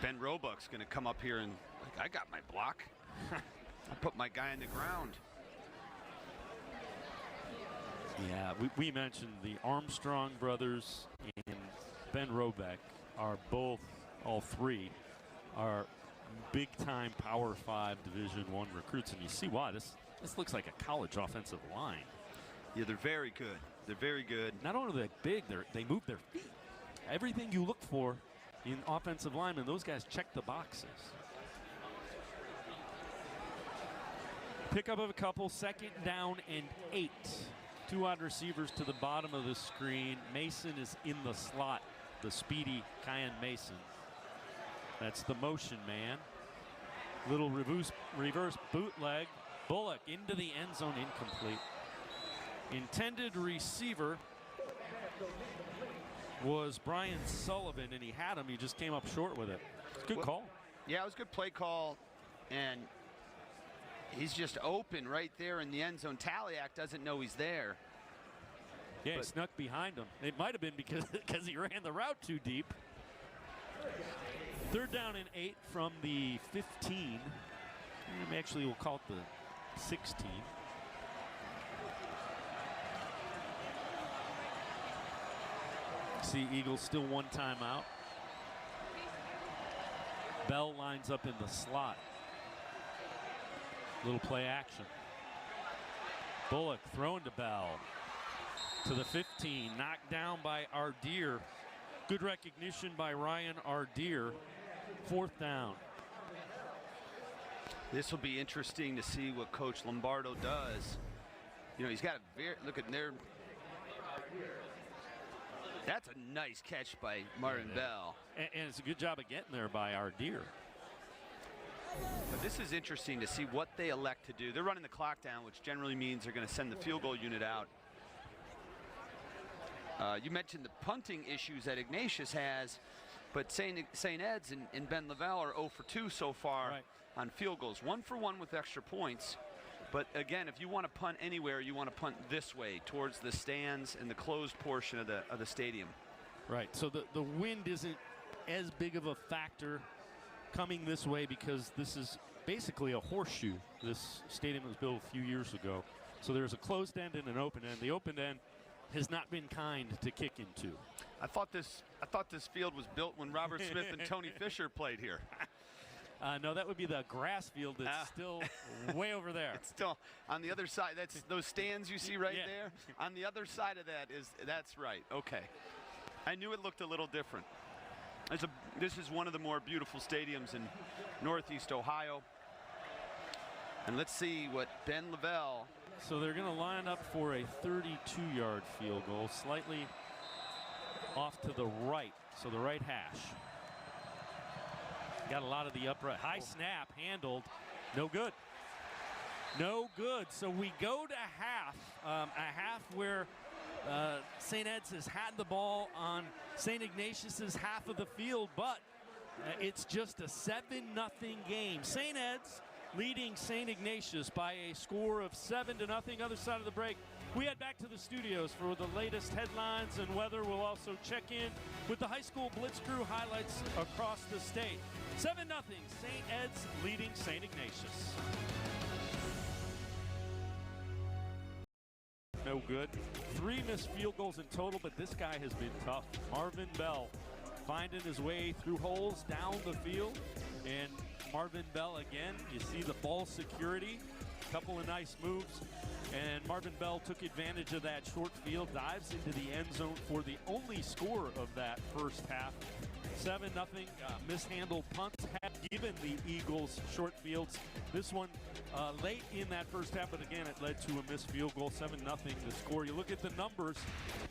Ben Roebuck's going to come up here and, like, I got my block. I put my guy on the ground. Yeah, we mentioned the Armstrong brothers and Ben Roebuck are both, all three, are big-time Power 5 Division I recruits, and you see why. This looks like a college offensive line. Yeah, they're very good. They're very good. Not only are they big, they move their feet. Everything you look for in offensive linemen, those guys check the boxes. Pickup of a couple, 2nd down and 8. 2 wide receivers to the bottom of the screen. Mason is in the slot, the speedy Kyan Mason. That's the motion man. Little reverse bootleg. Bullock into the end zone, incomplete. Intended receiver was Brian Sullivan, and he had him. He just came up short with it. Good call. Yeah, it was a good play call, and he's just open right there in the end zone. Taliak doesn't know he's there. Yeah, he snuck behind him. It might have been because he ran the route too deep. 3rd down and 8 from the 15. Actually, we'll call it the 16. See, Eagles still 1 timeout. Bell lines up in the slot. Little play action. Bullock throwing to Bell. To the 15, knocked down by Ardeer. Good recognition by Ryan Ardeer. 4th down. This will be interesting to see what Coach Lombardo does. You know, he's got a very, look at there. That's a nice catch by Martin Bell. And it's a good job of getting there by Ardeer. But this is interesting to see what they elect to do. They're running the clock down, which generally means they're going to send the field goal unit out. You mentioned the punting issues that Ignatius has, but St. Ed's and Ben Lavelle are 0 for 2 so far on field goals. 1 for 1 with extra points. But again, if you want to punt anywhere, you want to punt this way towards the stands and the closed portion of the stadium. Right. So the wind isn't as big of a factor coming this way because this is basically a horseshoe. This stadium was built a few years ago. So there's a closed end and an open end. The open end has not been kind to kick into. I thought this field was built when Robert Smith and Tony Fisher played here. No, that would be the grass field that's still way over there. It's still on the other side. That's those stands you see right there. On the other side of that's right. Okay. I knew it looked a little different. This is one of the more beautiful stadiums in Northeast Ohio. And let's see what Ben Lavelle. So they're going to line up for a 32-yard field goal, slightly off to the right, so the right hash. Got a lot of the upright. High snap, handled, no good. No good. So we go to half, a half where St. Ed's has had the ball on St. Ignatius's half of the field, but it's just a 7-0 game. St. Ed's leading St. Ignatius by a score of 7-0. Other side of the break, we head back to the studios for the latest headlines and weather. We'll also check in with the high school blitz crew highlights across the state. 7-0, St. Ed's leading St. Ignatius. No good. 3 missed field goals in total, but this guy has been tough. Marvin Bell finding his way through holes down the field. And Marvin Bell again, you see the ball security, a couple of nice moves. And Marvin Bell took advantage of that short field, dives into the end zone for the only score of that first half. 7-0, mishandled punts. given the Eagles short fields. This one late in that first half, but again, it led to a missed field goal, 7-0 the score. You look at the numbers,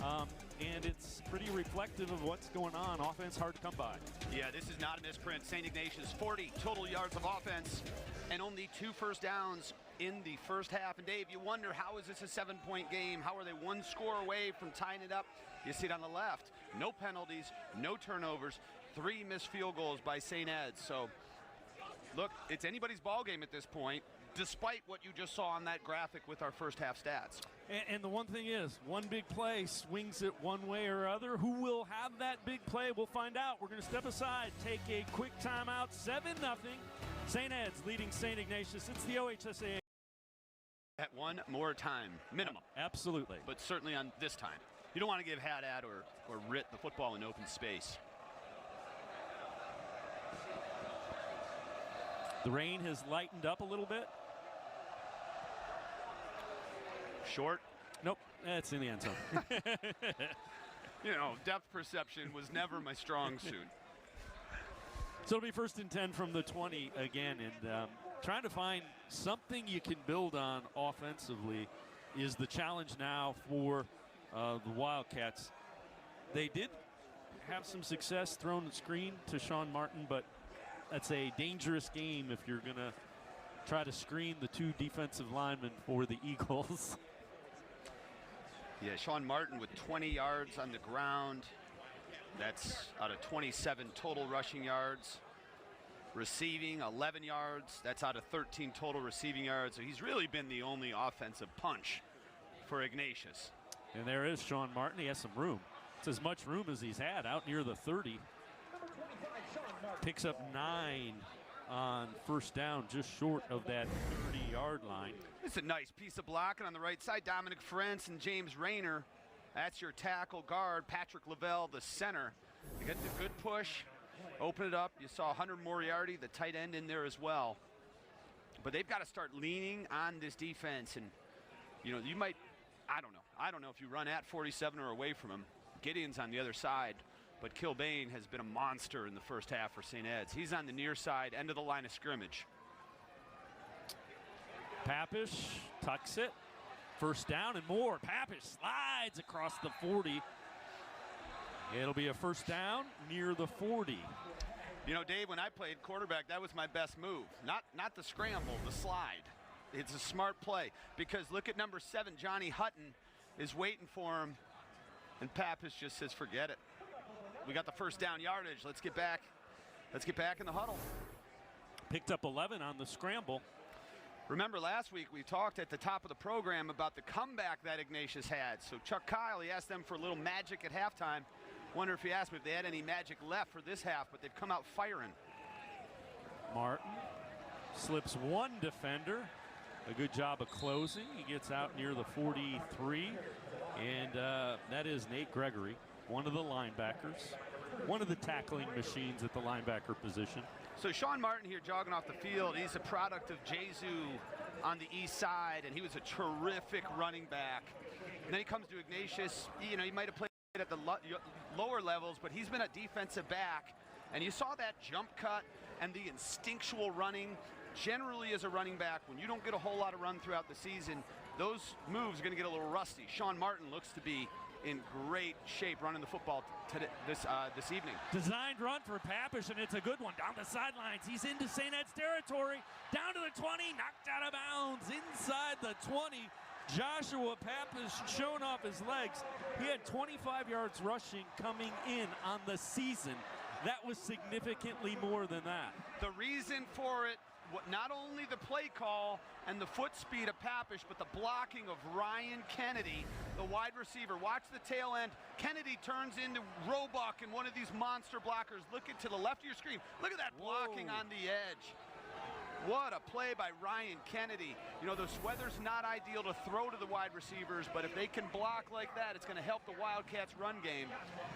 and it's pretty reflective of what's going on. Offense hard to come by. Yeah, this is not a misprint. St. Ignatius, 40 total yards of offense and only 2 first downs in the first half. And Dave, you wonder, how is this a 7-point game? How are they one score away from tying it up? You see it on the left. No penalties, no turnovers, 3 missed field goals by St. Ed's. So, look, it's anybody's ball game at this point, despite what you just saw on that graphic with our first half stats. And the one thing is, one big play swings it one way or other. Who will have that big play? We'll find out. We're going to step aside, take a quick timeout. 7-0. St. Ed's leading St. Ignatius. It's the OHSAA. At one more time, minimum. Absolutely. But certainly on this time. You don't want to give Haddad or Ritt the football in open space. The rain has lightened up a little bit. Short. Nope, it's in the end zone. You know, depth perception was never my strong suit. So it'll be 1st and 10 from the 20 again, and trying to find something you can build on offensively is the challenge now for the Wildcats. They did have some success throwing the screen to Sean Martin, but that's a dangerous game if you're going to try to screen the 2 defensive linemen for the Eagles. Yeah, Sean Martin with 20 yards on the ground. That's out of 27 total rushing yards. Receiving 11 yards. That's out of 13 total receiving yards. So he's really been the only offensive punch for Ignatius. And there is Sean Martin. He has some room. It's as much room as he's had out near the 30. Picks up 9 on first down, just short of that 30-yard line. It's a nice piece of blocking on the right side. Dominic Ferentz and James Rayner. That's your tackle guard. Patrick Lavelle, the center. You get the good push, open it up. You saw Hunter Moriarty, the tight end, in there as well. But they've got to start leaning on this defense. And, you know, you might, I don't know if you run at 47 or away from him. Gideon's on the other side. But Kilbane has been a monster in the first half for St. Ed's. He's on the near side, end of the line of scrimmage. Papish tucks it. First down and more. Papish slides across the 40. It'll be a first down near the 40. You know, Dave, when I played quarterback, that was my best move. Not the scramble, the slide. It's a smart play because look at number 7, Johnny Hutton is waiting for him, and Papish just says, forget it. We got the first down yardage. Let's get back. Let's get back in the huddle. Picked up 11 on the scramble. Remember last week we talked at the top of the program about the comeback that Ignatius had. So Chuck Kyle, he asked them for a little magic at halftime. Wonder if he asked me if they had any magic left for this half, but they've come out firing. Martin slips one defender. A good job of closing. He gets out near the 43, and that is Nate Gregory, one of the linebackers, one of the tackling machines at the linebacker position. So Sean Martin here jogging off the field. He's a product of Jesu on the east side, and he was a terrific running back. And then he comes to Ignatius. You know, he might have played at the lower levels, but he's been a defensive back. And you saw that jump cut and the instinctual running. Generally, as a running back, when you don't get a whole lot of run throughout the season, those moves are going to get a little rusty. Sean Martin looks to be in great shape running the football today, this evening. Designed run for Papish, and it's a good one. Down the sidelines, he's into St. Ed's territory. Down to the 20, knocked out of bounds. Inside the 20, Joshua Papish showing off his legs. He had 25 yards rushing coming in on the season. That was significantly more than that. The reason for it, not only the play call and the foot speed of Papish, but the blocking of Ryan Kennedy, the wide receiver. Watch the tail end. Kennedy turns into Roebuck and one of these monster blockers. Look to the left of your screen. Look at that blocking on the edge. What a play by Ryan Kennedy. You know, the weather's not ideal to throw to the wide receivers, but if they can block like that, it's going to help the Wildcats' run game.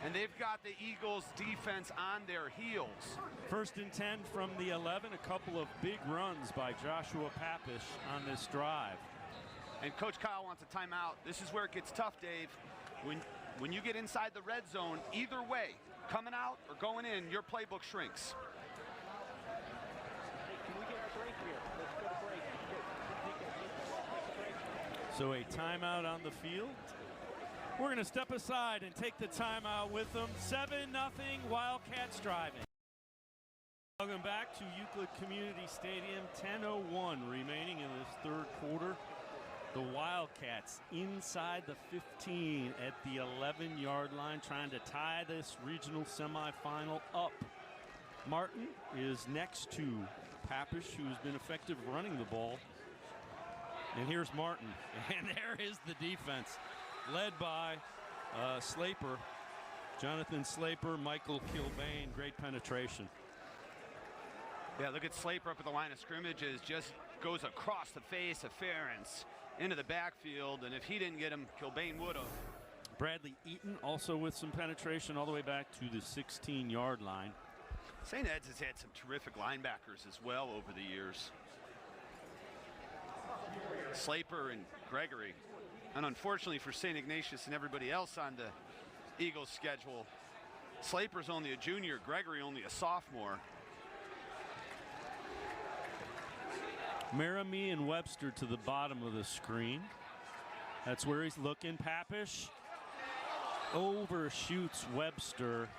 And they've got the Eagles' defense on their heels. 1st and 10 from the 11. A couple of big runs by Joshua Papish on this drive. And Coach Kyle wants a timeout. This is where it gets tough, Dave. When you get inside the red zone, either way, coming out or going in, your playbook shrinks. So a timeout on the field. We're going to step aside and take the timeout with them. 7-0 Wildcats driving. Welcome back to Euclid Community Stadium. 10:01 remaining in this third quarter. The Wildcats inside the 15 at the 11-yard line, trying to tie this regional semifinal up. Martin is next to Papish, who's been effective running the ball. And here's Martin. And there is the defense, led by Slaper, Jonathan Slaper, Michael Kilbane. Great penetration. Yeah, look at Slaper up at the line of scrimmages, just goes across the face of Ferentz into the backfield, and if he didn't get him, Kilbane would have. Bradley Eaton also with some penetration all the way back to the 16-yard line. St. Ed's has had some terrific linebackers as well over the years. Slaper and Gregory. And unfortunately for St. Ignatius and everybody else on the Eagles schedule, Slaper's only a junior, Gregory only a sophomore. Maramie and Webster to the bottom of the screen. That's where he's looking. Papish overshoots Webster.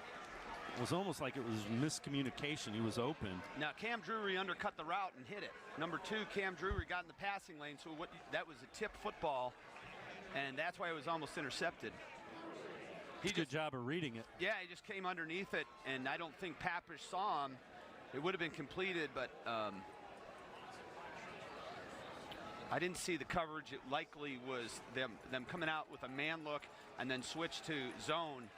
It was almost like it was miscommunication. He was open. Now Cam Drury undercut the route and hit it. Number 2, Cam Drury got in the passing lane, so that was a tipped football, and that's why it was almost intercepted. Good job of reading it. Yeah, he just came underneath it, and I don't think Papish saw him. It would have been completed, but I didn't see the coverage. It likely was them coming out with a man look and then switch to zone.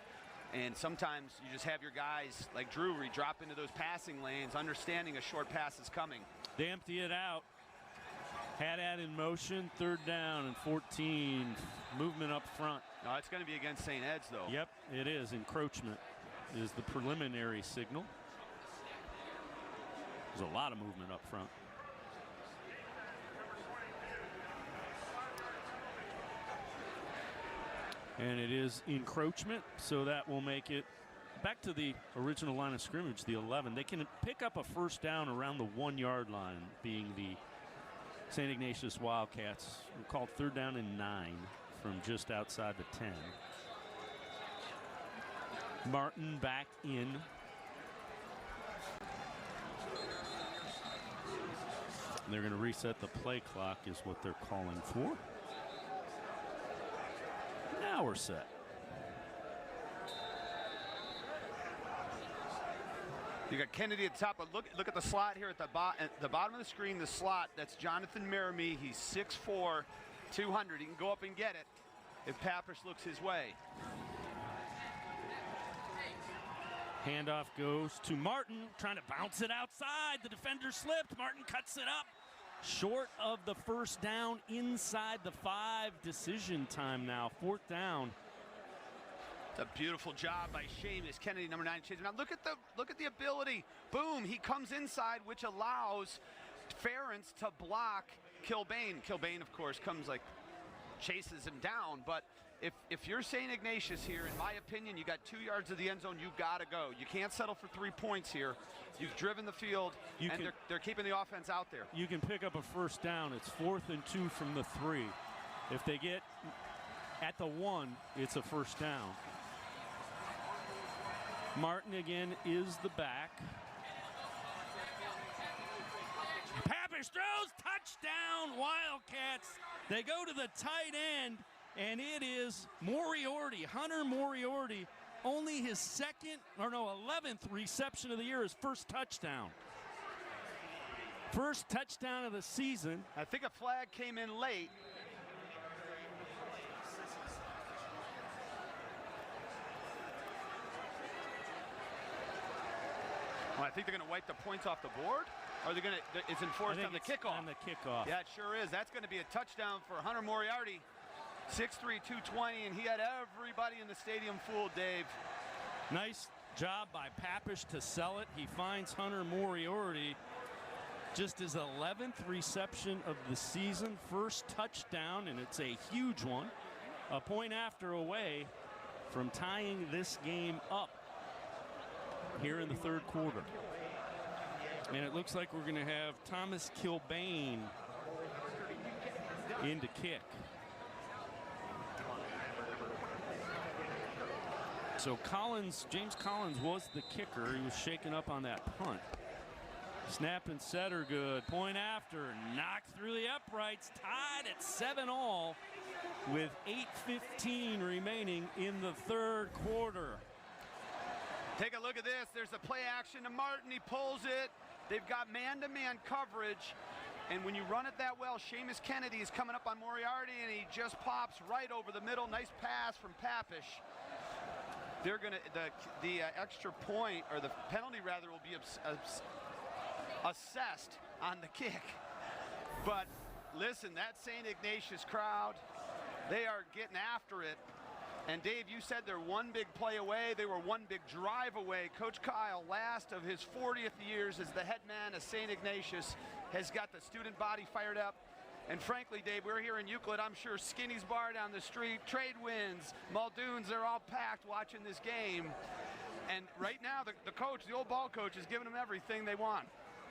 And sometimes you just have your guys like Drury drop into those passing lanes, understanding a short pass is coming. They empty it out. Haddad in motion, 3rd down and 14. Movement up front. No, it's going to be against St. Ed's, though. Yep, it is. Encroachment is the preliminary signal. There's a lot of movement up front. And it is encroachment, so that will make it back to the original line of scrimmage, the 11. They can pick up a 1st down around the 1-yard line, being the St. Ignatius Wildcats. We're called 3rd down and 9 from just outside the 10. Martin back in. They're going to reset the play clock is what they're calling for. Now we're set. You got Kennedy at the top, but look at the slot here at the bottom of the screen, the slot. That's Jonathan Maramie. He's 6'4", 200. He can go up and get it if Papish looks his way. Handoff goes to Martin, trying to bounce it outside. The defender slipped. Martin cuts it up. Short of the 1st down, inside the 5. Decision time now, 4th down. It's a beautiful job by Seamus Kennedy, number 9, chasing. Now look at the ability. Boom! He comes inside, which allows Ferentz to block Kilbane. Kilbane, of course, chases him down. But if you're St. Ignatius here, in my opinion, you got 2 yards of the end zone. You got to go. You can't settle for 3 points here. You've driven the field, and they're keeping the offense out there. You can pick up a 1st down. It's 4th and 2 from the 3. If they get at the 1, it's a 1st down. Martin again is the back. Papish throws, touchdown, Wildcats. They go to the tight end, and it is Moriarty, Hunter Moriarty. Only his 11th reception of the year, his 1st touchdown. 1st touchdown of the season. I think a flag came in late. Well, I think they're going to wipe the points off the board. Or they're going to, it's enforced on the kickoff. On the kickoff. Yeah, it sure is. That's going to be a touchdown for Hunter Moriarty. 6'3", 220, and he had everybody in the stadium fooled, Dave. Nice job by Papish to sell it. He finds Hunter Moriarty. Just his 11th reception of the season, 1st touchdown, and it's a huge one. A point after away from tying this game up here in the 3rd quarter. And it looks like we're going to have Thomas Kilbane in to kick. So James Collins was the kicker. He was shaken up on that punt. Snap and set are good. Point after, knocked through the uprights, tied at 7-all with 8:15 remaining in the third quarter. Take a look at this. There's a play action to Martin. He pulls it. They've got man-to-man coverage. And when you run it that well, Seamus Kennedy is coming up on Moriarty, and he just pops right over the middle. Nice pass from Papish. They're going to, the extra point, or the penalty rather, will be assessed on the kick. But listen, that St. Ignatius crowd, they are getting after it. And Dave, you said they're one big play away. They were one big drive away. Coach Kyle, last of his 40th years as the head man of St. Ignatius, has got the student body fired up. And frankly, Dave, we're here in Euclid. I'm sure Skinny's Bar down the street, Trade Winds, Muldoon's, they're all packed watching this game. And right now, the coach, the old ball coach, is giving them everything they want.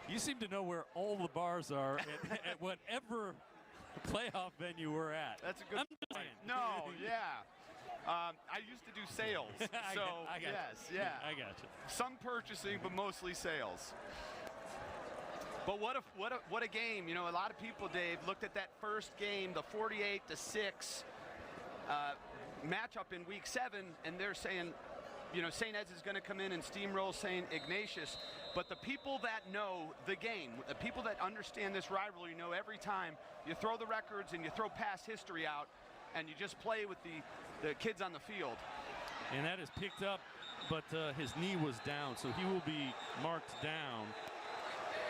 You seem to know where all the bars are at whatever playoff venue we're at. That's a good point. No, yeah. I used to do sales, so I got yes, you. yeah. I got you. Some purchasing, but mostly sales. But what a game! You know, a lot of people, Dave, looked at that first game, the 48-6 matchup in Week 7, and they're saying, you know, St. Ed's is going to come in and steamroll St. Ignatius. But the people that know the game, the people that understand this rivalry, know every time you throw the records and you throw past history out, and you just play with the kids on the field. And that is picked up, but his knee was down, so he will be marked down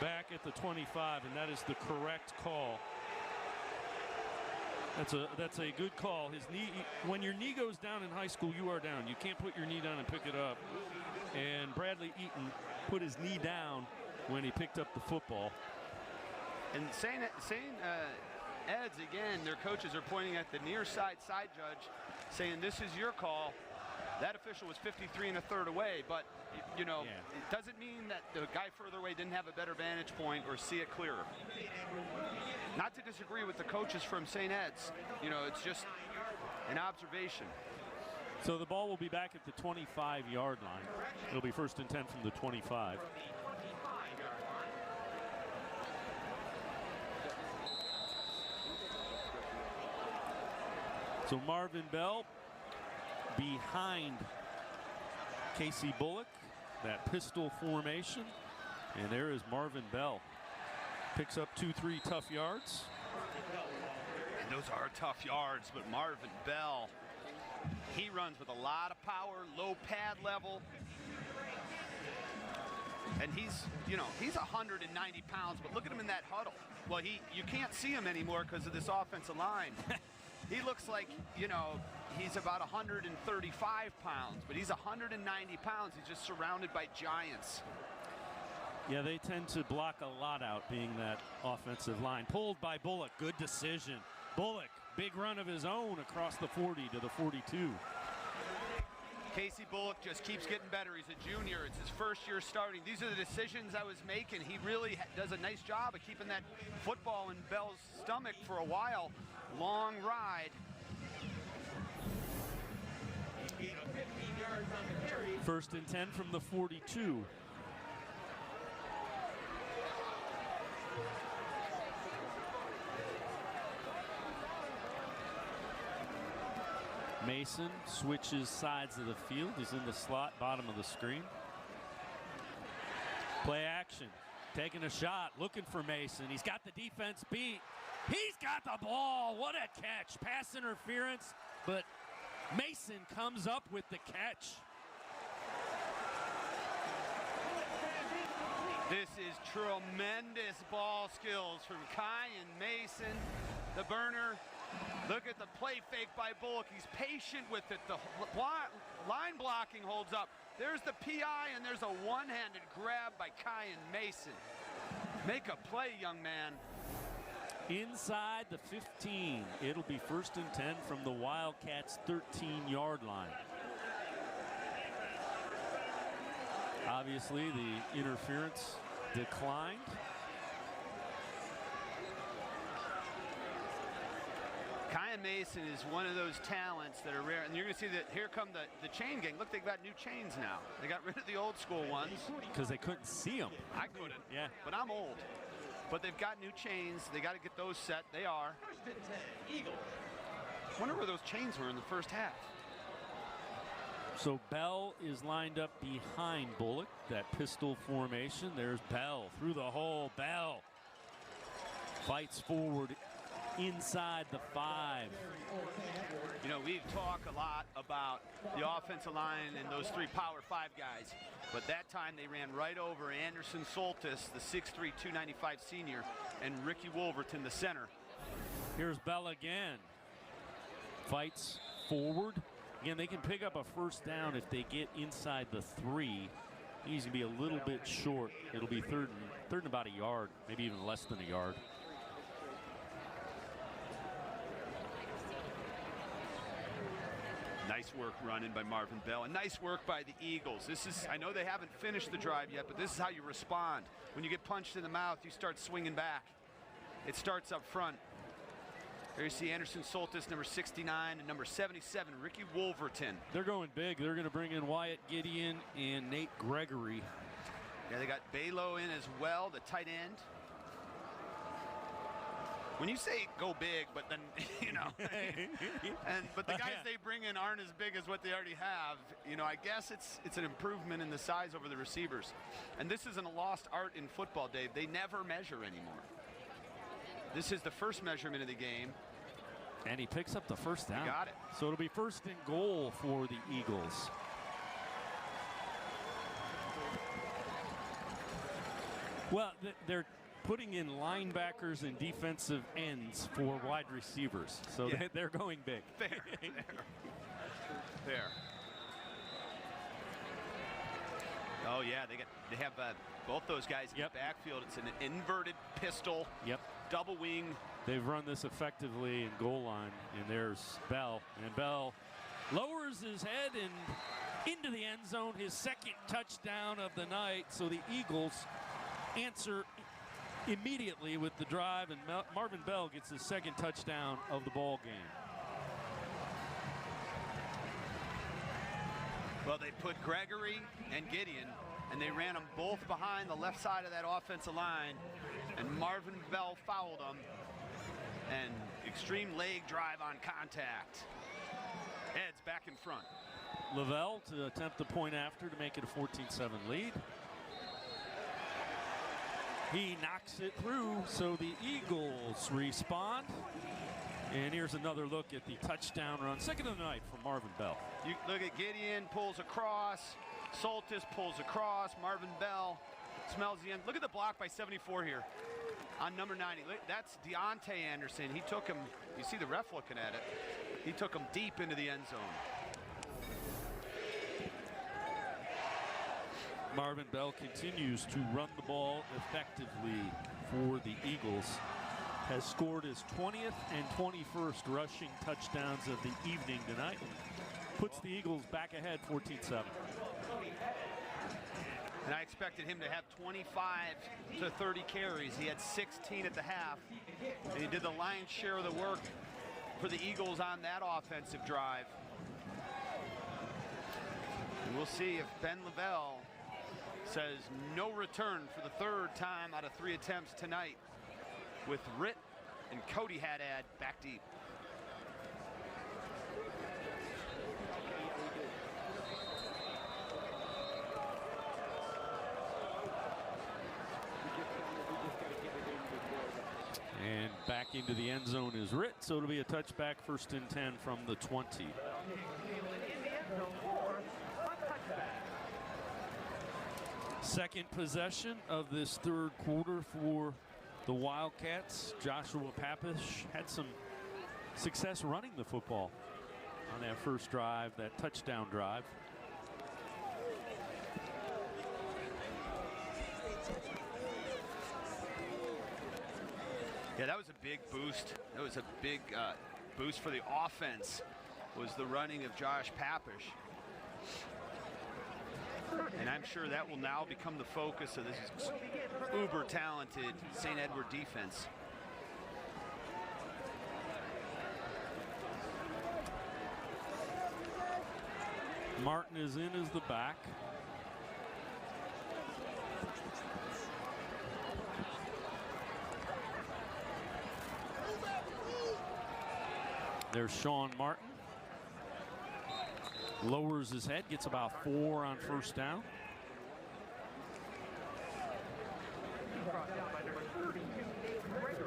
back at the 25, and that is the correct call. That's a good call. His knee, when your knee goes down in high school, you are down. You can't put your knee down and pick it up. And Bradley Eaton put his knee down when he picked up the football. And St. Ed's, again, their coaches are pointing at the near side judge, saying, this is your call. That official was 53 1/3 away, but, you know, It doesn't mean that the guy further away didn't have a better vantage point or see it clearer. Not to disagree with the coaches from St. Ed's. You know, it's just an observation. So the ball will be back at the 25-yard line. It'll be 1st and 10 from the 25. So Marvin Bell behind Casey Bullock, that pistol formation. And there is Marvin Bell. Picks up 2-3 tough yards. And those are tough yards, but Marvin Bell, he runs with a lot of power, low pad level. And he's 190 pounds, but look at him in that huddle. Well, you can't see him anymore because of this offensive line. He looks like, you know, he's about 135 pounds, but he's 190 pounds. He's just surrounded by giants. Yeah, they tend to block a lot out, being that offensive line. Pulled by Bullock. Good decision. Bullock, big run of his own across the 40 to the 42. Casey Bullock just keeps getting better. He's a junior. It's his first year starting. These are the decisions I was making. He really does a nice job of keeping that football in Bell's stomach for a while. Long ride. 1st and 10 from the 42. Mason switches sides of the field. He's in the slot, bottom of the screen. Play action. Taking a shot, looking for Mason. He's got the defense beat. He's got the ball. What a catch. Pass interference, but Mason comes up with the catch. This is tremendous ball skills from Kyan Mason, the burner. Look at the play fake by Bullock. He's patient with it. The line blocking holds up. There's the PI, and there's a one-handed grab by Kyan Mason. Make a play, young man. Inside the 15. It'll be 1st and 10 from the Wildcats' 13-yard line. Obviously, the interference declined. Kyan Mason is one of those talents that are rare, and you're going to see that here come the chain gang. Look, they've got new chains now. They got rid of the old school ones. Because they couldn't see them. I couldn't. Yeah. But I'm old. But they've got new chains. They got to get those set. They are. Wonder where those chains were in the first half. So Bell is lined up behind Bullock, that pistol formation. There's Bell through the hole. Bell fights forward inside the 5. You know, we talk a lot about the offensive line and those 3 Power 5 guys, but that time they ran right over Anderson Soltis, the 6'3", 295 senior, and Ricky Wolverton, the center. Here's Bell again. Fights forward. Again, they can pick up a first down if they get inside the 3. He's going to be a little bit short. It'll be third and about a yard, maybe even less than a yard. Nice work running by Marvin Bell, and nice work by the Eagles. This is, I know they haven't finished the drive yet, but this is how you respond. When you get punched in the mouth, you start swinging back. It starts up front. There you see Anderson Soltis, number 69, and number 77, Ricky Wolverton. They're going big. They're going to bring in Wyatt Gideon and Nate Gregory. Yeah, they got Balo in as well, the tight end. When you say go big, but then, you know, but the guys they bring in aren't as big as what they already have, you know, I guess it's an improvement in the size over the receivers. And this isn't a lost art in football, Dave. They never measure anymore. This is the first measurement of the game. And he picks up the first down. He got it. So it'll be 1st and goal for the Eagles. Well, they're putting in linebackers and defensive ends for wide receivers. So Yeah. they're going big. There. Oh yeah, they have both those guys in the backfield. It's an inverted pistol. Yep. Double wing. They've run this effectively in goal line, and there's Bell. And Bell lowers his head and into the end zone, his 2nd touchdown of the night. So the Eagles answer immediately with the drive, and Marvin Bell gets his 2nd touchdown of the ball game. Well, they put Gregory and Gideon, and they ran them both behind the left side of that offensive line, and Marvin Bell fouled them. And extreme leg drive on contact. Ed's back in front. Lavelle to attempt the point after to make it a 14-7 lead. He knocks it through, so the Eagles respond. And here's another look at the touchdown run, 2nd of the night from Marvin Bell. You look at Gideon, pulls across. Soltis pulls across. Marvin Bell smells the end. Look at the block by 74 here on number 90. That's Deontay Anderson. He took him, you see the ref looking at it. He took him deep into the end zone. Marvin Bell continues to run the ball effectively for the Eagles. Has scored his 20th and 21st rushing touchdowns of the evening tonight. Puts the Eagles back ahead 14-7. And I expected him to have 25 to 30 carries. He had 16 at the half. And he did the lion's share of the work for the Eagles on that offensive drive. And we'll see if Ben Lavelle says no return for the 3rd time out of 3 attempts tonight, with Ritt and Cody Haddad back deep. And back into the end zone is Ritt, so it'll be a touchback, 1st and 10 from the 20. Second possession of this 3rd quarter for the Wildcats. Joshua Papish had some success running the football on that first drive, that touchdown drive. Yeah, that was a big boost. That was a big boost for the offense, was the running of Josh Papish. And I'm sure that will now become the focus of this uber talented St. Edward defense. Martin is in as the back. There's Sean Martin. Lowers his head, gets about 4 on first down.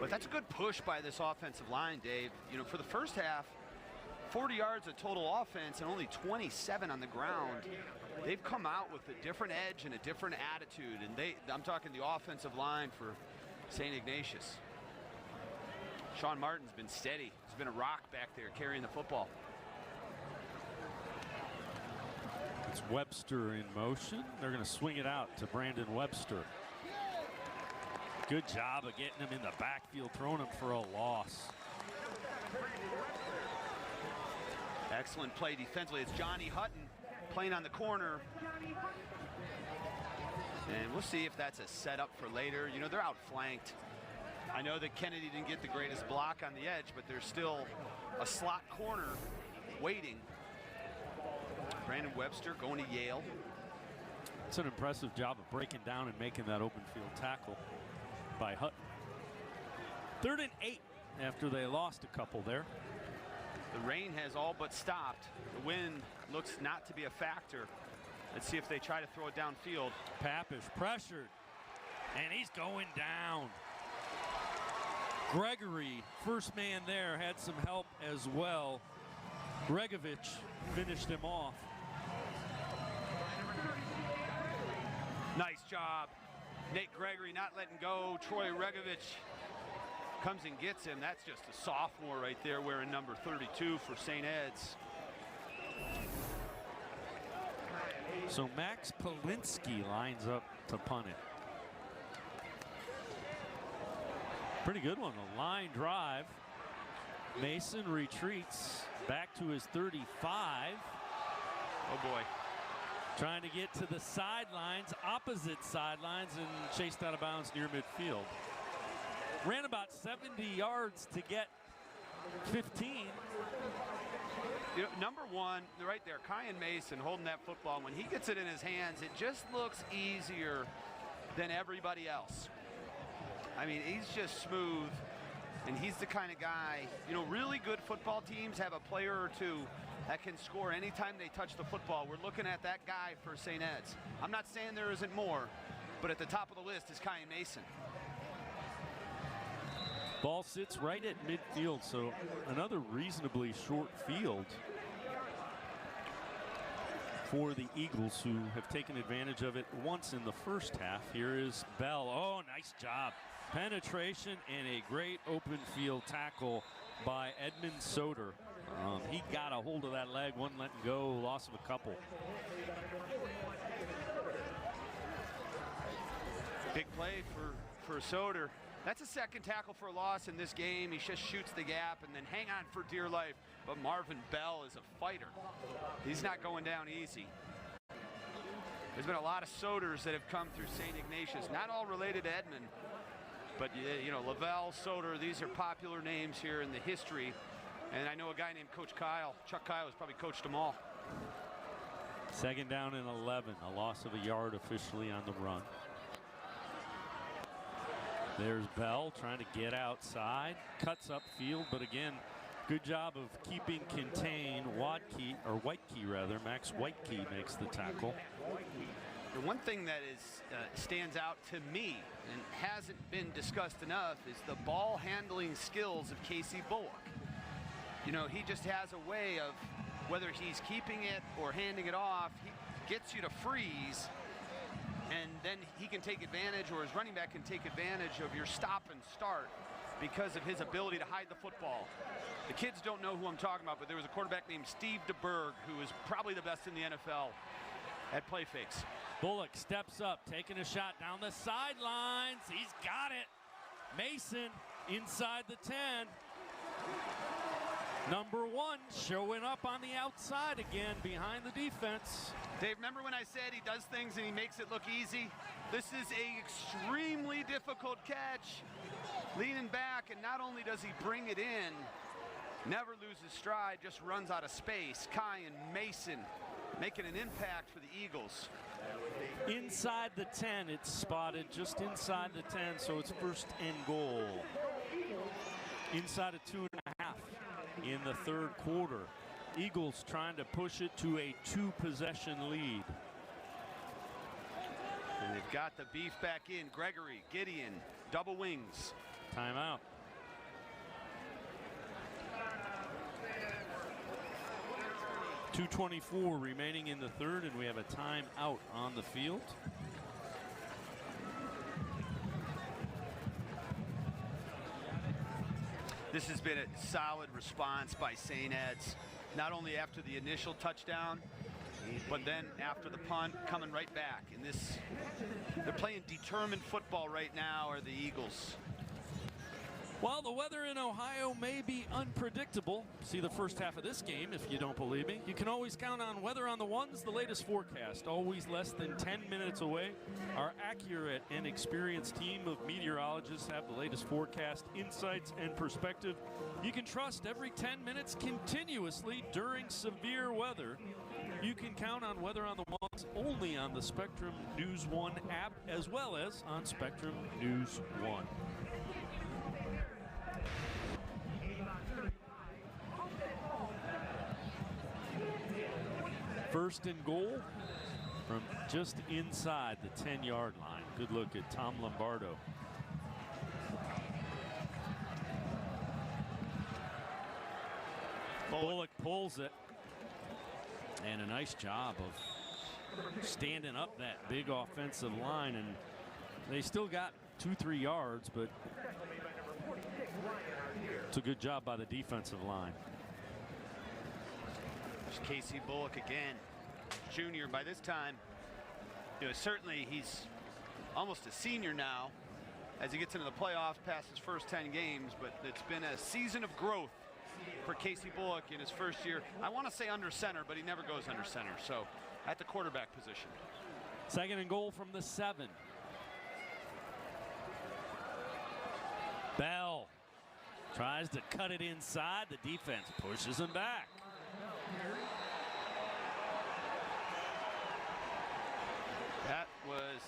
But that's a good push by this offensive line, Dave. You know, for the first half, 40 yards of total offense and only 27 on the ground. They've come out with a different edge and a different attitude. And I'm talking the offensive line for St. Ignatius. Sean Martin's been steady. He's been a rock back there carrying the football. It's Webster in motion. They're going to swing it out to Brandon Webster. Good job of getting him in the backfield, throwing him for a loss. Excellent play defensively. It's Johnny Hutton playing on the corner. And we'll see if that's a setup for later. You know, they're outflanked. I know that Kennedy didn't get the greatest block on the edge, but there's still a slot corner waiting. Brandon Webster going to Yale. It's an impressive job of breaking down and making that open field tackle by Hutton. 3rd and 8 after they lost a couple there. The rain has all but stopped. The wind looks not to be a factor. Let's see if they try to throw it downfield. Papish pressured, and he's going down. Gregory, first man there, had some help as well. Gregovich finished him off. Nice job. Nate Gregory not letting go. Troy Regovich comes and gets him. That's just a sophomore right there wearing number 32 for St. Ed's. So Max Polinsky lines up to punt it. Pretty good one, a line drive. Mason retreats back to his 35. Oh boy. Trying to get to the sidelines, opposite sidelines, and chased out of bounds near midfield. Ran about 70 yards to get 15. You know, number 1, right there, Kyan Mason holding that football. When he gets it in his hands, it just looks easier than everybody else. I mean, he's just smooth, and he's the kind of guy, you know, really good football teams have a player or two that can score anytime they touch the football. We're looking at that guy for St. Ed's. I'm not saying there isn't more, but at the top of the list is Kyan Mason. Ball sits right at midfield, so another reasonably short field for the Eagles, who have taken advantage of it once in the first half. Here is Bell. Oh, nice job. Penetration and a great open field tackle by Edmund Soder. He got a hold of that leg, one letting go, loss of a couple. Big play for Soder. That's a second tackle for a loss in this game. He just shoots the gap and then hang on for dear life. But Marvin Bell is a fighter. He's not going down easy. There's been a lot of Soders that have come through St. Ignatius, not all related to Edmund. But, you know, Lavelle, Soder, these are popular names here in the history. And I know a guy named Coach Kyle. Chuck Kyle has probably coached them all. 2nd down and 11. A loss of a yard officially on the run. There's Bell trying to get outside. Cuts upfield, but again, good job of keeping contained. Whitekey rather. Max Whitekey makes the tackle. The one thing that stands out to me and hasn't been discussed enough is the ball handling skills of Casey Bullock. You know, he just has a way of, whether he's keeping it or handing it off, he gets you to freeze, and then he can take advantage, or his running back can take advantage of your stop and start because of his ability to hide the football. The kids don't know who I'm talking about, but there was a quarterback named Steve DeBerg who is probably the best in the NFL at play fakes. Bullock steps up, taking a shot down the sidelines. He's got it. Mason inside the 10. Number 1 showing up on the outside again behind the defense. Dave, remember when I said he does things and he makes it look easy? This is a extremely difficult catch. Leaning back, and not only does he bring it in, never loses stride, just runs out of space. Kai and Mason making an impact for the Eagles. Inside the 10, it's spotted just inside the 10, so it's first and goal. Inside of 2.5 in the third quarter. Eagles trying to push it to a 2-possession lead. And they've got the beef back in. Gregory, Gideon, double wings. Timeout. .224 remaining in the third, and we have a timeout on the field. This has been a solid response by St. Ed's, not only after the initial touchdown, but then after the punt, coming right back. And this, they're playing determined football right now, are the Eagles. Well, the weather in Ohio may be unpredictable. See the first half of this game if you don't believe me. You can always count on Weather on the Ones, the latest forecast, always less than 10 minutes away. Our accurate and experienced team of meteorologists have the latest forecast, insights, and perspective. You can trust every 10 minutes continuously during severe weather. You can count on Weather on the Ones only on the Spectrum News 1 app, as well as on Spectrum News 1. First and goal from just inside the 10-yard line. Good look at Tom Lombardo. Bullock pulls it. And a nice job of standing up that big offensive line. And they still got 2-3 yards, but it's a good job by the defensive line. There's Casey Bullock again, junior by this time. You know, certainly he's almost a senior now as he gets into the playoffs past his first 10 games, but it's been a season of growth for Casey Bullock in his first year. I want to say under center, but he never goes under center, so at the quarterback position. Second and goal from the 7. Bell tries to cut it inside. The defense pushes him back. That was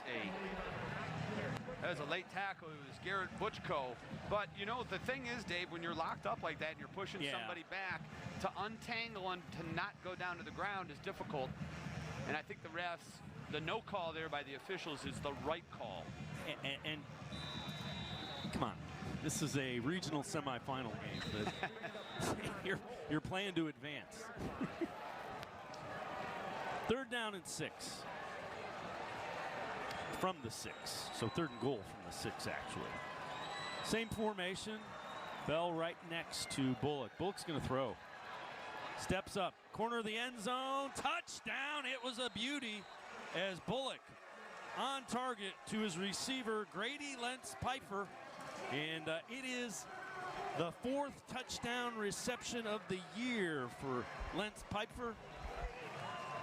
a late tackle. It was Garrett Butchko. But, you know, the thing is, Dave, when you're locked up like that and you're pushing somebody back, to untangle and to not go down to the ground is difficult. And I think the refs, the no call there by the officials is the right call. And come on, this is a regional semifinal game. But you're playing to advance. Third down and 6. From the 6. So third and goal from the 6, actually. Same formation. Bell right next to Bullock. Bullock's going to throw. Steps up. Corner of the end zone. Touchdown. It was a beauty as Bullock on target to his receiver, Grady Lentz-Pfeiffer. And it is the 4th touchdown reception of the year for Lentz-Pfeiffer.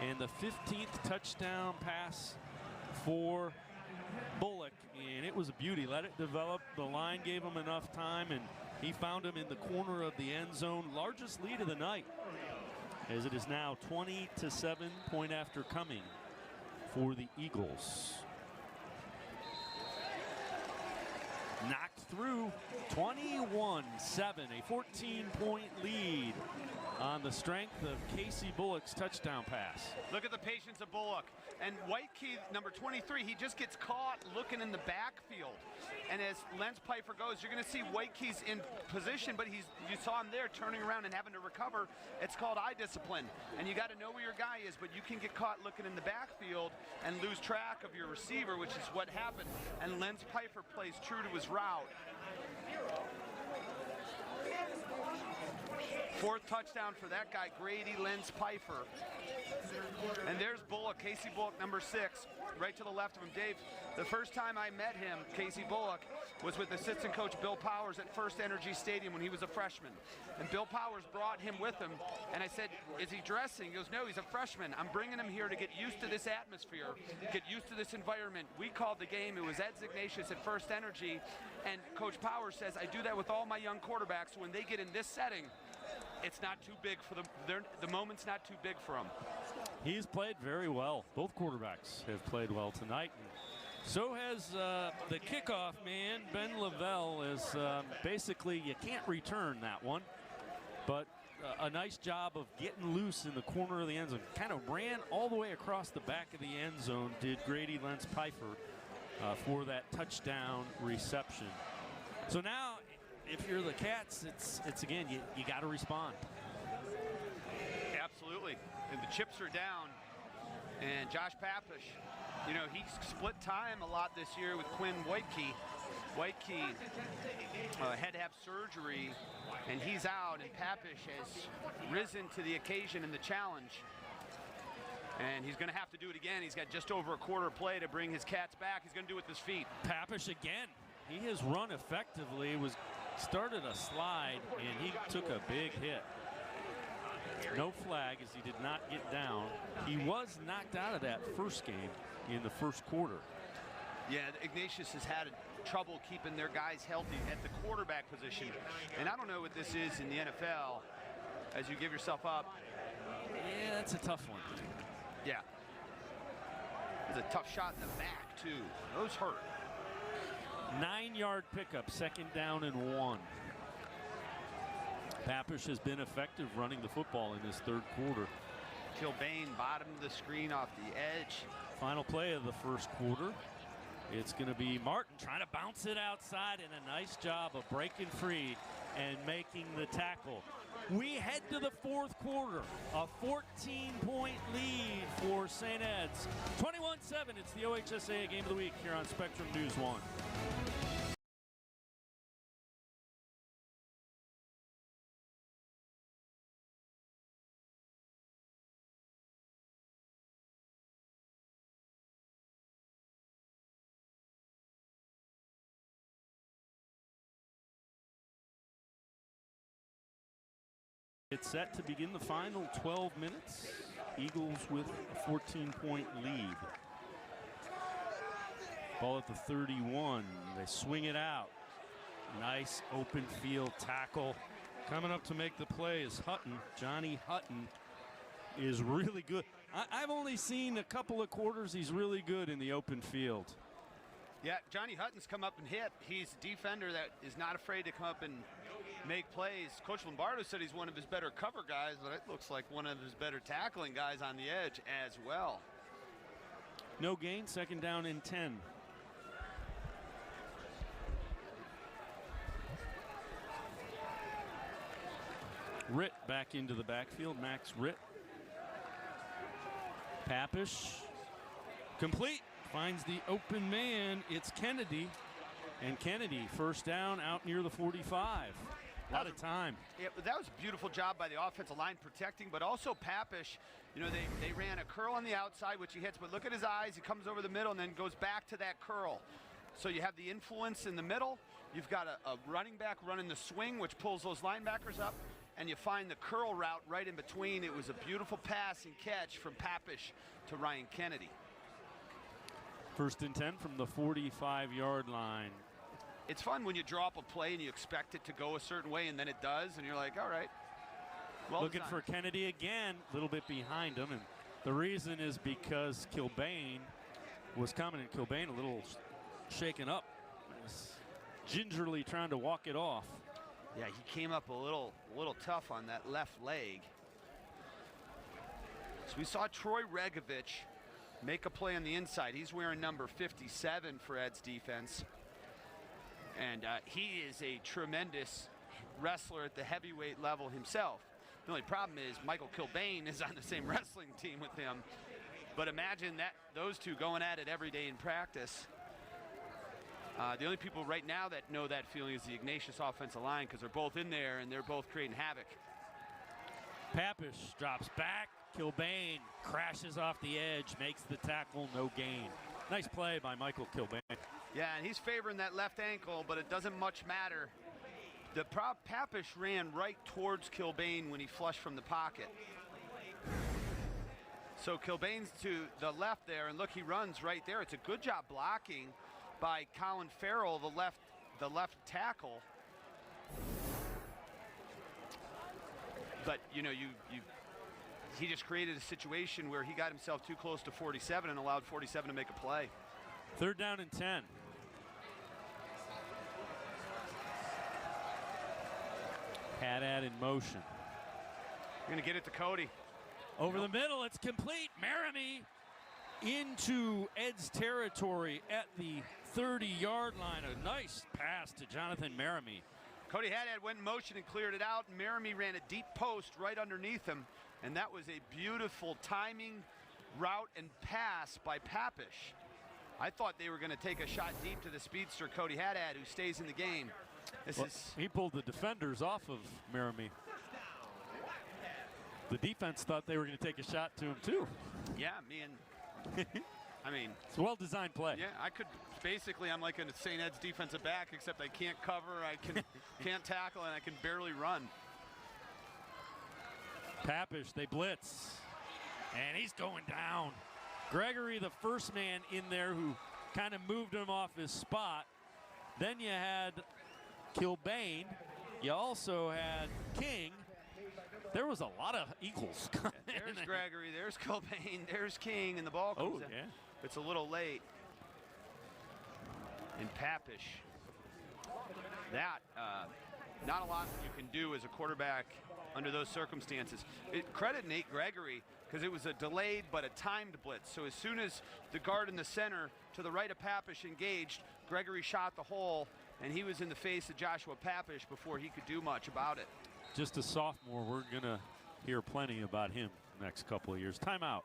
And the 15th touchdown pass for Bullock, and it was a beauty. Let it develop. The line gave him enough time, and he found him in the corner of the end zone. Largest lead of the night, as it is now 20-7, point after coming for the Eagles. Knocked through. 21-7, a 14-point lead on the strength of Casey Bullock's touchdown pass. Look at the patience of Bullock. And Whitekey, number 23, he just gets caught looking in the backfield. And as Lentz-Pfeiffer goes, you're going to see Whitekey's in position, but you saw him there turning around and having to recover. It's called eye discipline. And you got to know where your guy is, but you can get caught looking in the backfield and lose track of your receiver, which is what happened. And Lentz-Pfeiffer plays true to his route. 4th touchdown for that guy, Grady Lentz-Pfeiffer. And there's Bullock, Casey Bullock, number 6, right to the left of him. Dave, the first time I met him, Casey Bullock, was with assistant coach Bill Powers at First Energy Stadium when he was a freshman. And Bill Powers brought him with him. And I said, is he dressing? He goes, no, he's a freshman. I'm bringing him here to get used to this atmosphere, get used to this environment. We called the game. It was Ignatius at First Energy. And Coach Powers says, I do that with all my young quarterbacks. When they get in this setting, it's not too big for them. The moment's not too big for them. He's played very well. Both quarterbacks have played well tonight. So has the kickoff man, Ben Lavelle, is basically, you can't return that one. But a nice job of getting loose in the corner of the end zone. Kind of ran all the way across the back of the end zone, did Grady Lentz-Pfeiffer for that touchdown reception. So now, if you're the Cats, it's again, you got to respond. Absolutely. And the chips are down. And Josh Papish, you know, he split time a lot this year with Quinn Whitekey. Whitekey had to have surgery, and he's out, and Papish has risen to the occasion and the challenge. And he's going to have to do it again. He's got just over a quarter play to bring his Cats back. He's going to do it with his feet. Papish again. He has run effectively, started a slide, and he took a big hit. No flag as he did not get down. He was knocked out of that first game in the first quarter. Yeah, Ignatius has had trouble keeping their guys healthy at the quarterback position. And I don't know what this is in the NFL as you give yourself up. Yeah, that's a tough one. Yeah. It's a tough shot in the back, too. Those hurt. 9-yard pickup, second down and 1. Papish has been effective running the football in this third quarter. Kilbane bottom of the screen off the edge. Final play of the first quarter. It's going to be Martin trying to bounce it outside, and a nice job of breaking free and making the tackle. We head to the fourth quarter. A 14-point lead for St. Ed's. 21-7. It's the OHSAA Game of the Week here on Spectrum News 1. It's set to begin the final 12 minutes. Eagles with a 14-point lead. Ball at the 31. They swing it out. Nice open field tackle. Coming up to make the play is Hutton. Johnny Hutton is really good. I've only seen a couple of quarters. He's really good in the open field. Yeah, Johnny Hutton's come up and hit. He's a defender that is not afraid to come up and make plays. Coach Lombardo said he's one of his better cover guys, but it looks like one of his better tackling guys on the edge as well. No gain, second down and 10. Ritt back into the backfield, Max Ritt. Papish, complete, finds the open man, it's Kennedy. And Kennedy, first down out near the 45. A lot of time. Yeah, but that was a beautiful job by the offensive line protecting, but also Papish, you know, they ran a curl on the outside, which he hits, but look at his eyes. He comes over the middle and then goes back to that curl. So you have the influence in the middle. You've got a running back running the swing, which pulls those linebackers up, and you find the curl route right in between. It was a beautiful pass and catch from Papish to Ryan Kennedy. First and 10 from the 45-yard line. It's fun when you draw up a play and you expect it to go a certain way, and then it does, and you're like, all right. Well looking for Kennedy again, a little bit behind him, and the reason is because Kilbane was coming, and Kilbane a little shaken up, gingerly trying to walk it off. Yeah, he came up a little tough on that left leg. So we saw Troy Regovich make a play on the inside. He's wearing number 57 for Ed's defense. And he is a tremendous wrestler at the heavyweight level himself. The only problem is Michael Kilbane is on the same wrestling team with him. But imagine that those two going at it every day in practice. The only people right now that know that feeling is the Ignatius offensive line, because they're both in there and they're both creating havoc. Papish drops back. Kilbane crashes off the edge, makes the tackle, no gain. Nice play by Michael Kilbane. Yeah, and he's favoring that left ankle, but it doesn't much matter. The Papish ran right towards Kilbane when he flushed from the pocket. So Kilbane's to the left there, and look, he runs right there. It's a good job blocking by Colin Farrell, the left tackle. But you know, he just created a situation where he got himself too close to 47 and allowed 47 to make a play. 3rd down and 10. Haddad in motion. You're gonna get it to Cody. Over the middle, it's complete. Merrimee into Ed's territory at the 30-yard line. A nice pass to Jonathan Merrimee. Cody Haddad went in motion and cleared it out. Merrimee ran a deep post right underneath him, and that was a beautiful timing, route, and pass by Papish. I thought they were going to take a shot deep to the speedster Cody Haddad, who stays in the game. He pulled the defenders off of Merrimee. The defense thought they were going to take a shot to him too. Yeah, I mean, it's a well-designed play. Yeah, I'm like a St. Ed's defensive back, except I can't cover, can't tackle, and I can barely run. Papish, they blitz, and he's going down. Gregory, the first man in there who kind of moved him off his spot. Then you had Kilbane. You also had King. There was a lot of Eagles. There's Gregory, there's Kilbane, there's King, and the ball comes in. Yeah. It's a little late. And Papish. That, not a lot you can do as a quarterback under those circumstances. Credit Nate Gregory, because it was a delayed but a timed blitz. So as soon as the guard in the center to the right of Papish engaged, Gregory shot the hole, and he was in the face of Joshua Papish before he could do much about it. Just a sophomore, we're going to hear plenty about him next couple of years. Timeout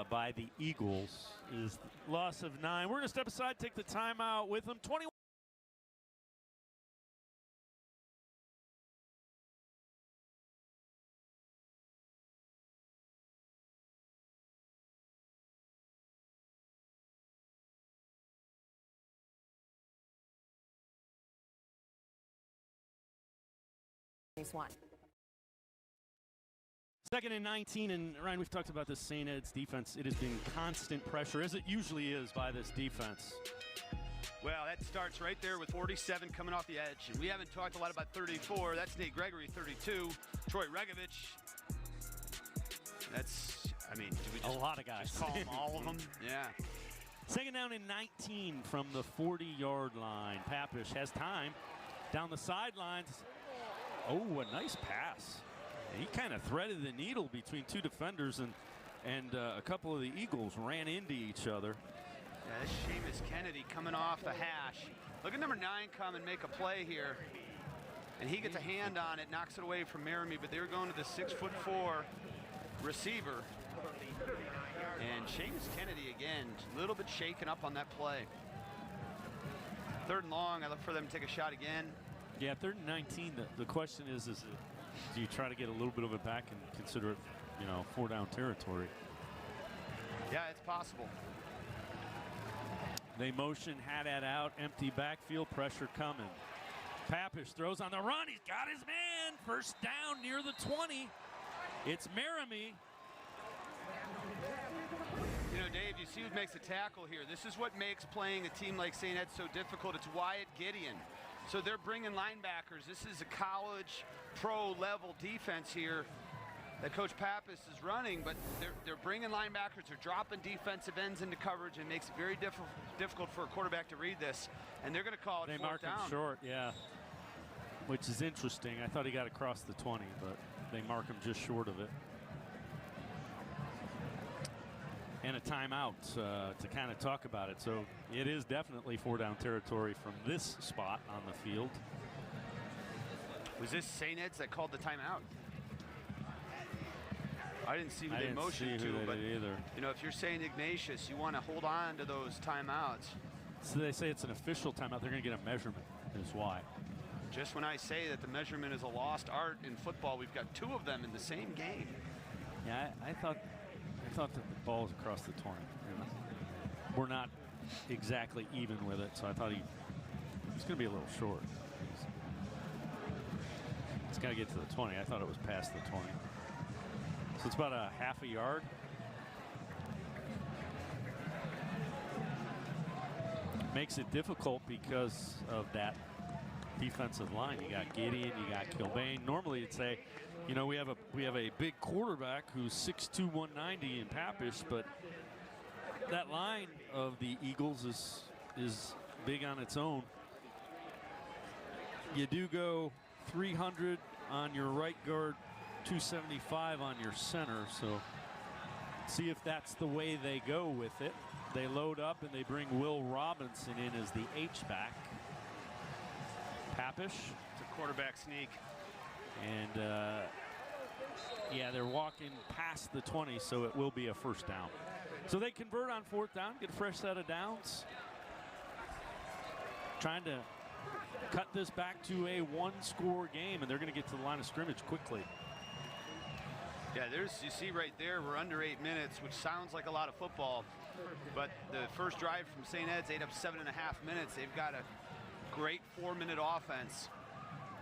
by the Eagles is loss of 9. We're going to step aside, take the timeout with them. 21. One. 2nd and 19, and Ryan, we've talked about this St. Ed's defense. It has been constant pressure, as it usually is by this defense. Well, that starts right there with 47 coming off the edge. And we haven't talked a lot about 34. That's Nate Gregory, 32. Troy Regovich. That's, I mean, do we just, a lot of guys. Just call them all of them? Yeah. 2nd down and 19 from the 40-yard line. Papish has time down the sidelines. Oh, a nice pass. He kind of threaded the needle between two defenders, and a couple of the Eagles ran into each other. Yeah, that's Seamus Kennedy coming off the hash. Look at number 9 come and make a play here. And he gets a hand on it, knocks it away from Merrimee, but they were going to the 6'4" receiver. And Seamus Kennedy, again, a little bit shaken up on that play. 3rd and long, I look for them to take a shot again. Yeah, 3rd and 19, the question is do you try to get a little bit of it back and consider it, 4-down territory? Yeah, it's possible. They motion Haddad out, empty backfield, pressure coming. Papish throws on the run. He's got his man. 1st down near the 20. It's Merrimee. You know, Dave, you see who makes a tackle here. This is what makes playing a team like St. Ed so difficult. It's Wyatt Gideon. So they're bringing linebackers. This is a college pro-level defense here that Coach Pappas is running, but they're bringing linebackers. They're dropping defensive ends into coverage, and makes it very difficult for a quarterback to read this. And they're going to call it 4th down. They mark him short, yeah, which is interesting. I thought he got across the 20, but they mark him just short of it. And a timeout to kind of talk about it. So it is definitely 4-down territory from this spot on the field. Was this St. Ed's that called the timeout? I didn't see who they motioned to, but either. If you're saying Ignatius, you want to hold on to those timeouts. So they say it's an official timeout. They're going to get a measurement, is why. Just when I say that the measurement is a lost art in football, we've got 2 of them in the same game. Yeah, I thought that the ball was across the 20. We're not exactly even with it, so I thought he was going to be a little short. It's got to get to the 20. I thought it was past the 20. So it's about a half a yard. Makes it difficult because of that defensive line. You got Gideon, you got Kilbane. Normally you'd say, you know, we have a big quarterback who's 6'2", 190 in Pappish, but that line of the Eagles is big on its own. You do go 300 on your right guard, 275 on your center, so see if that's the way they go with it. They load up and they bring Will Robinson in as the H-back. Pappish. It's a quarterback sneak. And yeah, they're walking past the 20, so it will be a first down. So they convert on 4th down, get a fresh set of downs. Trying to cut this back to a 1-score game, and they're going to get to the line of scrimmage quickly. Yeah, you see right there, we're under 8 minutes, which sounds like a lot of football. But the first drive from St. Ed's ate up 7.5 minutes. They've got a great 4-minute offense.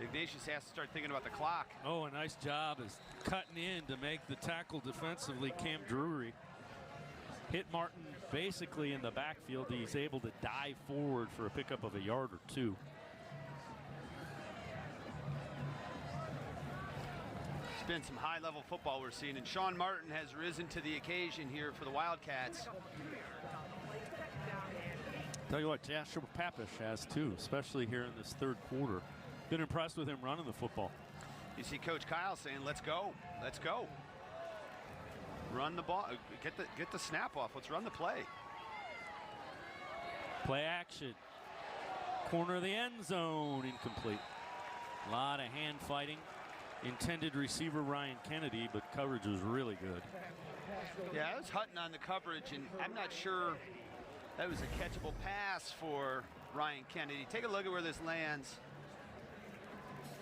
Ignatius has to start thinking about the clock. Oh, a nice job is cutting in to make the tackle defensively. Cam Drury hit Martin basically in the backfield. He's able to dive forward for a pickup of a yard or 2. It's been some high-level football we're seeing, and Sean Martin has risen to the occasion here for the Wildcats. Tell you what, Joshua Pappish has too, especially here in this 3rd quarter. Been impressed with him running the football. You see Coach Kyle saying, let's go, let's go. Run the ball, get the snap off, let's run the play. Play action. Corner of the end zone, incomplete. A lot of hand fighting. Intended receiver Ryan Kennedy, but coverage was really good. Yeah, I was hunting on the coverage, and I'm not sure that was a catchable pass for Ryan Kennedy. Take a look at where this lands.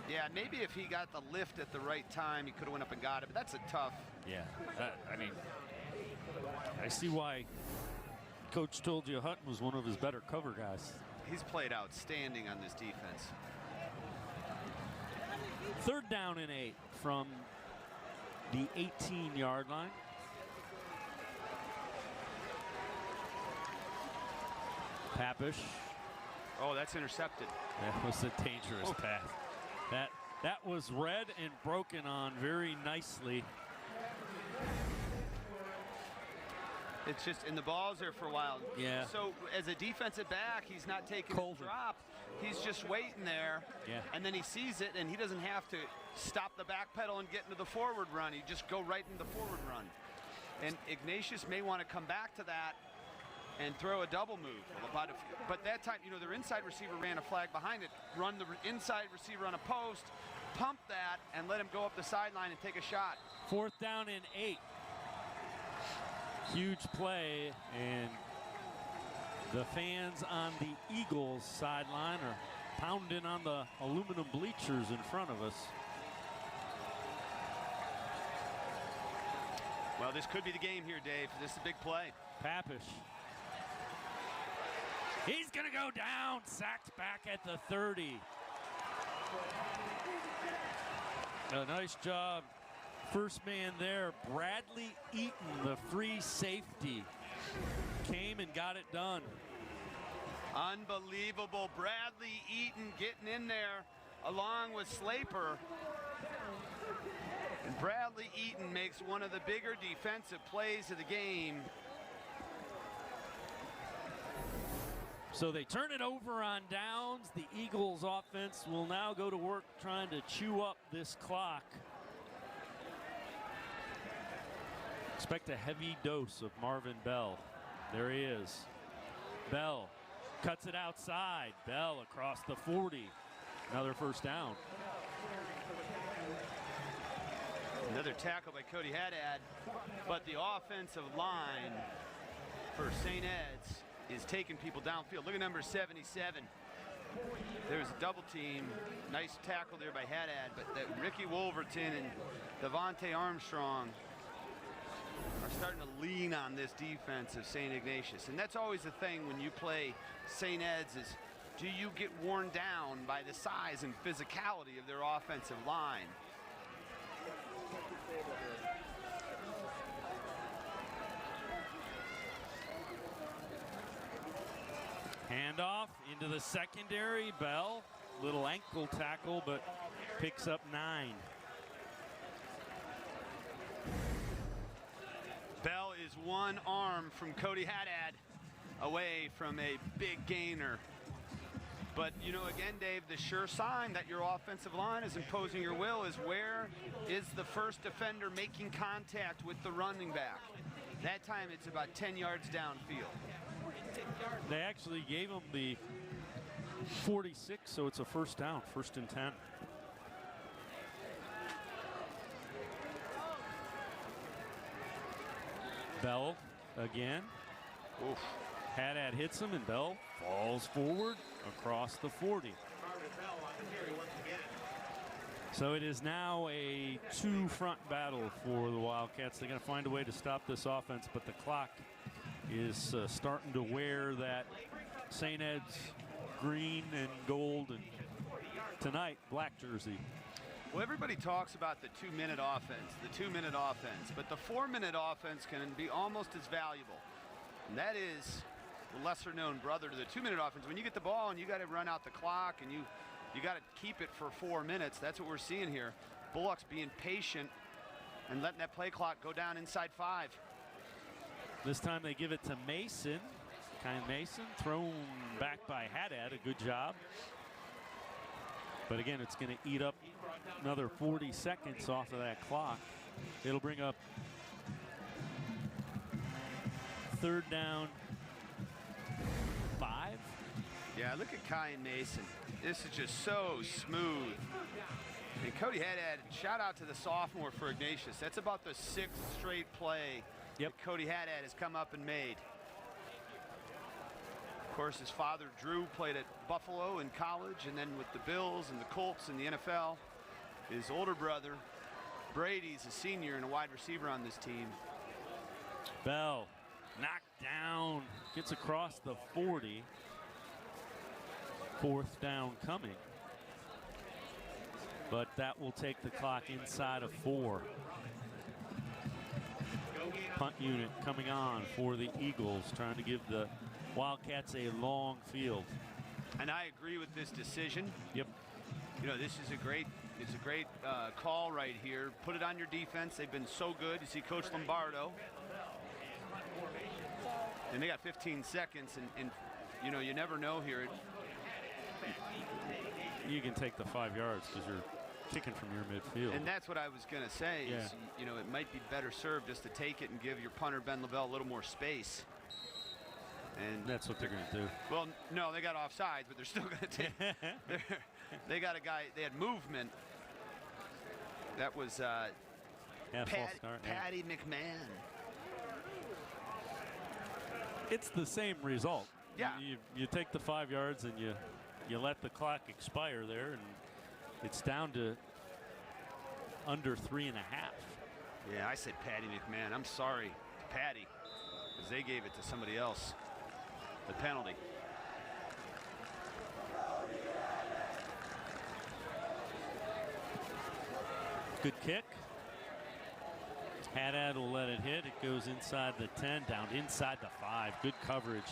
Yeah, maybe if he got the lift at the right time, he could have went up and got it, but that's a tough. Yeah, I mean, I see why Coach told you Hutton was one of his better cover guys. He's played outstanding on this defense. 3rd down and 8 from the 18-yard line. Pappish. Oh, that's intercepted. That was a dangerous pass. That was read and broken on very nicely. It's just, and the ball's there for a while. Yeah. So as a defensive back, he's not taking Colvin. a drop. He's just waiting there. Yeah. And then he sees it, and he doesn't have to stop the back pedal and get into the forward run. He just go right into the forward run. And Ignatius may want to come back to that and throw a double move. But that time, you know, their inside receiver ran a flag behind it. Run the inside receiver on a post, pump that, and let him go up the sideline and take a shot. 4th down and 8. Huge play, and the fans on the Eagles sideline are pounding on the aluminum bleachers in front of us. Well, this could be the game here, Dave. This is a big play. Pappish. He's going to go down, sacked back at the 30. A nice job. First man there, Bradley Eaton, the free safety, came and got it done. Unbelievable. Bradley Eaton getting in there along with Slaper. And Bradley Eaton makes one of the bigger defensive plays of the game. So they turn it over on downs. The Eagles offense will now go to work trying to chew up this clock. Expect a heavy dose of Marvin Bell. There he is. Bell cuts it outside. Bell across the 40. Another first down. Another tackle by Cody Haddad. But the offensive line for St. Ed's is taking people downfield. Look at number 77. There's a double team. Nice tackle there by Haddad. But that Ricky Wolverton and Devontae Armstrong are starting to lean on this defense of St. Ignatius. And that's always the thing when you play St. Ed's is, do you get worn down by the size and physicality of their offensive line? Handoff into the secondary. Bell, little ankle tackle, but picks up 9. Bell is one arm from Cody Haddad away from a big gainer. But, you know, again, Dave, the sure sign that your offensive line is imposing your will is where is the first defender making contact with the running back. That time it's about 10 yards downfield. They actually gave him the 46, so it's a first down, 1st and 10. Bell again. Oof. Haddad hits him, and Bell falls forward across the 40. So it is now a 2-front battle for the Wildcats. They're going to find a way to stop this offense, but the clock is starting to wear that St. Ed's green and gold, and tonight black jersey. Well, everybody talks about the 2-minute offense, but the 4-minute offense can be almost as valuable. And that is the lesser known brother to the 2-minute offense. When you get the ball and you got to run out the clock and you got to keep it for 4 minutes, that's what we're seeing here. Bullocks being patient and letting that play clock go down inside 5. This time they give it to Mason. Kyle Mason thrown back by Haddad, a good job. But again, it's going to eat up another 40 seconds off of that clock. It'll bring up 3rd down 5. Yeah, look at Kai Mason. This is just so smooth. And Cody Haddad, shout out to the sophomore for Ignatius. That's about the 6th straight play that Cody Haddad has come up and made. Of course, his father, Drew, played at Buffalo in college and then with the Bills and the Colts in the NFL. His older brother, Brady's a senior and a wide receiver on this team. Bell knocked down, gets across the 40. 4th down coming. But that will take the clock inside of 4. Punt unit coming on for the Eagles, trying to give the Wildcats a long field. And I agree with this decision. Yep. You know, this is a great call right here. Put it on your defense. They've been so good. You see Coach Lombardo. And they got 15 seconds, and you know, you never know here. You can take the 5 yards because you're kicking from your midfield. And that's what I was going to say. Yeah. Is, you know, it might be better served just to take it and give your punter, Ben Lavelle, a little more space. And that's what they're going to do. Well, no, they got offsides, but they're still going to take. They got a guy. They had movement. That was Patty McMahon. It's the same result. Yeah. You take the 5 yards and you let the clock expire there, and it's down to under 3.5. Yeah, I said Patty McMahon. I'm sorry, Patty, because they gave it to somebody else. The penalty. Good kick. Haddad will let it hit. It goes inside the 10, down inside the 5. Good coverage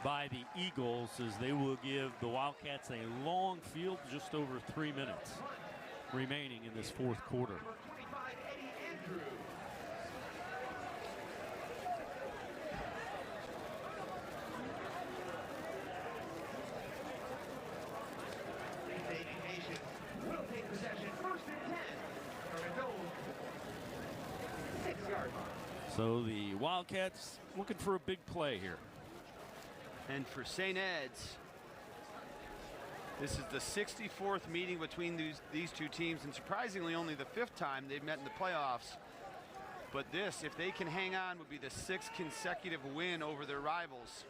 by the Eagles as they will give the Wildcats a long field, just over 3 minutes remaining in this 4th quarter. So the Wildcats looking for a big play here. And for St. Ed's, this is the 64th meeting between these two teams, and surprisingly only the 5th time they've met in the playoffs. But this, if they can hang on, would be the 6th consecutive win over their rivals.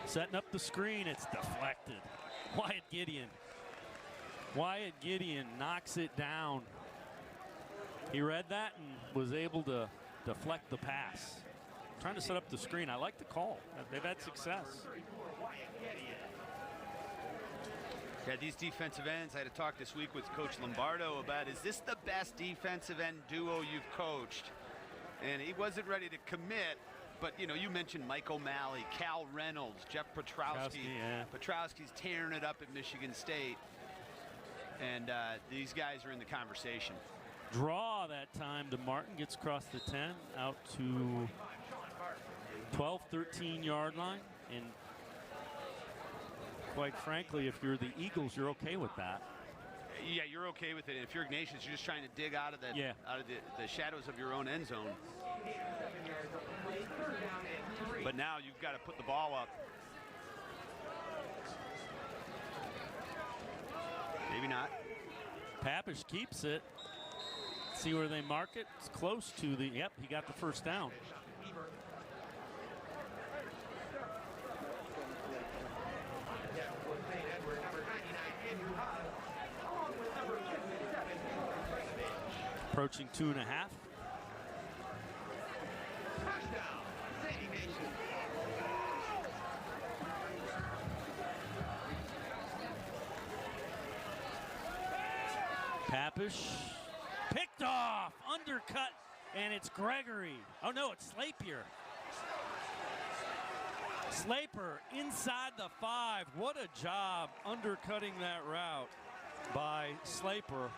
Setting up the screen, it's deflected. Wyatt Gideon Wyatt Gideon knocks it down. He read that and was able to deflect the pass. Trying to set up the screen. I like the call. They've had success. Yeah, these defensive ends, I had to talk this week with Coach Lombardo about, is this the best defensive end duo you've coached? And he wasn't ready to commit, but you know, you mentioned Mike O'Malley, Cal Reynolds, Jeff Petrowski. Yeah. Petrowski's tearing it up at Michigan State. And these guys are in the conversation. Draw that time to Martin, gets across the 10, out to 12, 13 yard line. And quite frankly, if you're the Eagles, you're okay with that. Yeah, you're okay with it. If you're Ignatius, you're just trying to dig out of the the shadows of your own end zone. But now you've got to put the ball up. Maybe not. Papish keeps it. See where they mark it? It's close to the, yep, he got the first down. Approaching 2.5. Papish picked off, undercut, and it's Gregory. Oh no, it's Slapier. Slaper inside the 5. What a job undercutting that route by Slaper.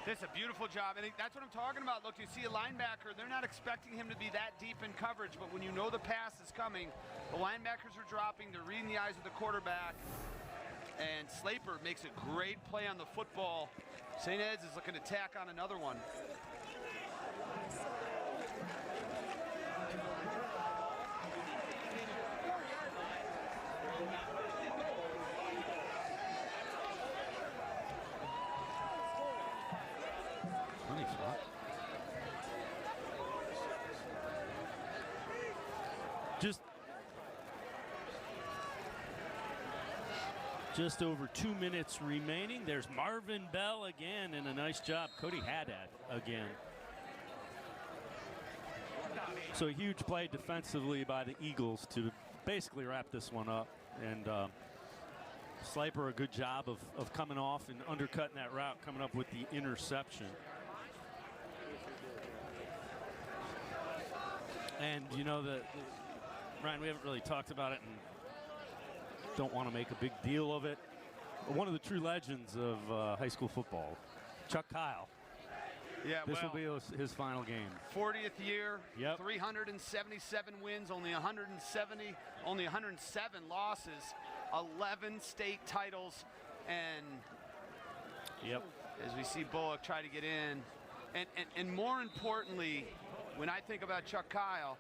That's a beautiful job, and that's what I'm talking about. Look, you see a linebacker, they're not expecting him to be that deep in coverage, but when you know the pass is coming, the linebackers are dropping, they're reading the eyes of the quarterback, and Slaper makes a great play on the football. St. Ed's is looking to tack on another one. Just over 2 minutes remaining. There's Marvin Bell again, and a nice job. Cody Haddad again. So a huge play defensively by the Eagles to basically wrap this one up. And Slaper, a good job of coming off and undercutting that route, coming up with the interception. And you know, Ryan, we haven't really talked about it and don't want to make a big deal of it. One of the true legends of high school football, Chuck Kyle. Yeah, this will be his final game. 40th year, yep. 377 wins, only 107 losses, 11 state titles, and yep. As we see Bullock try to get in, and more importantly, when I think about Chuck Kyle,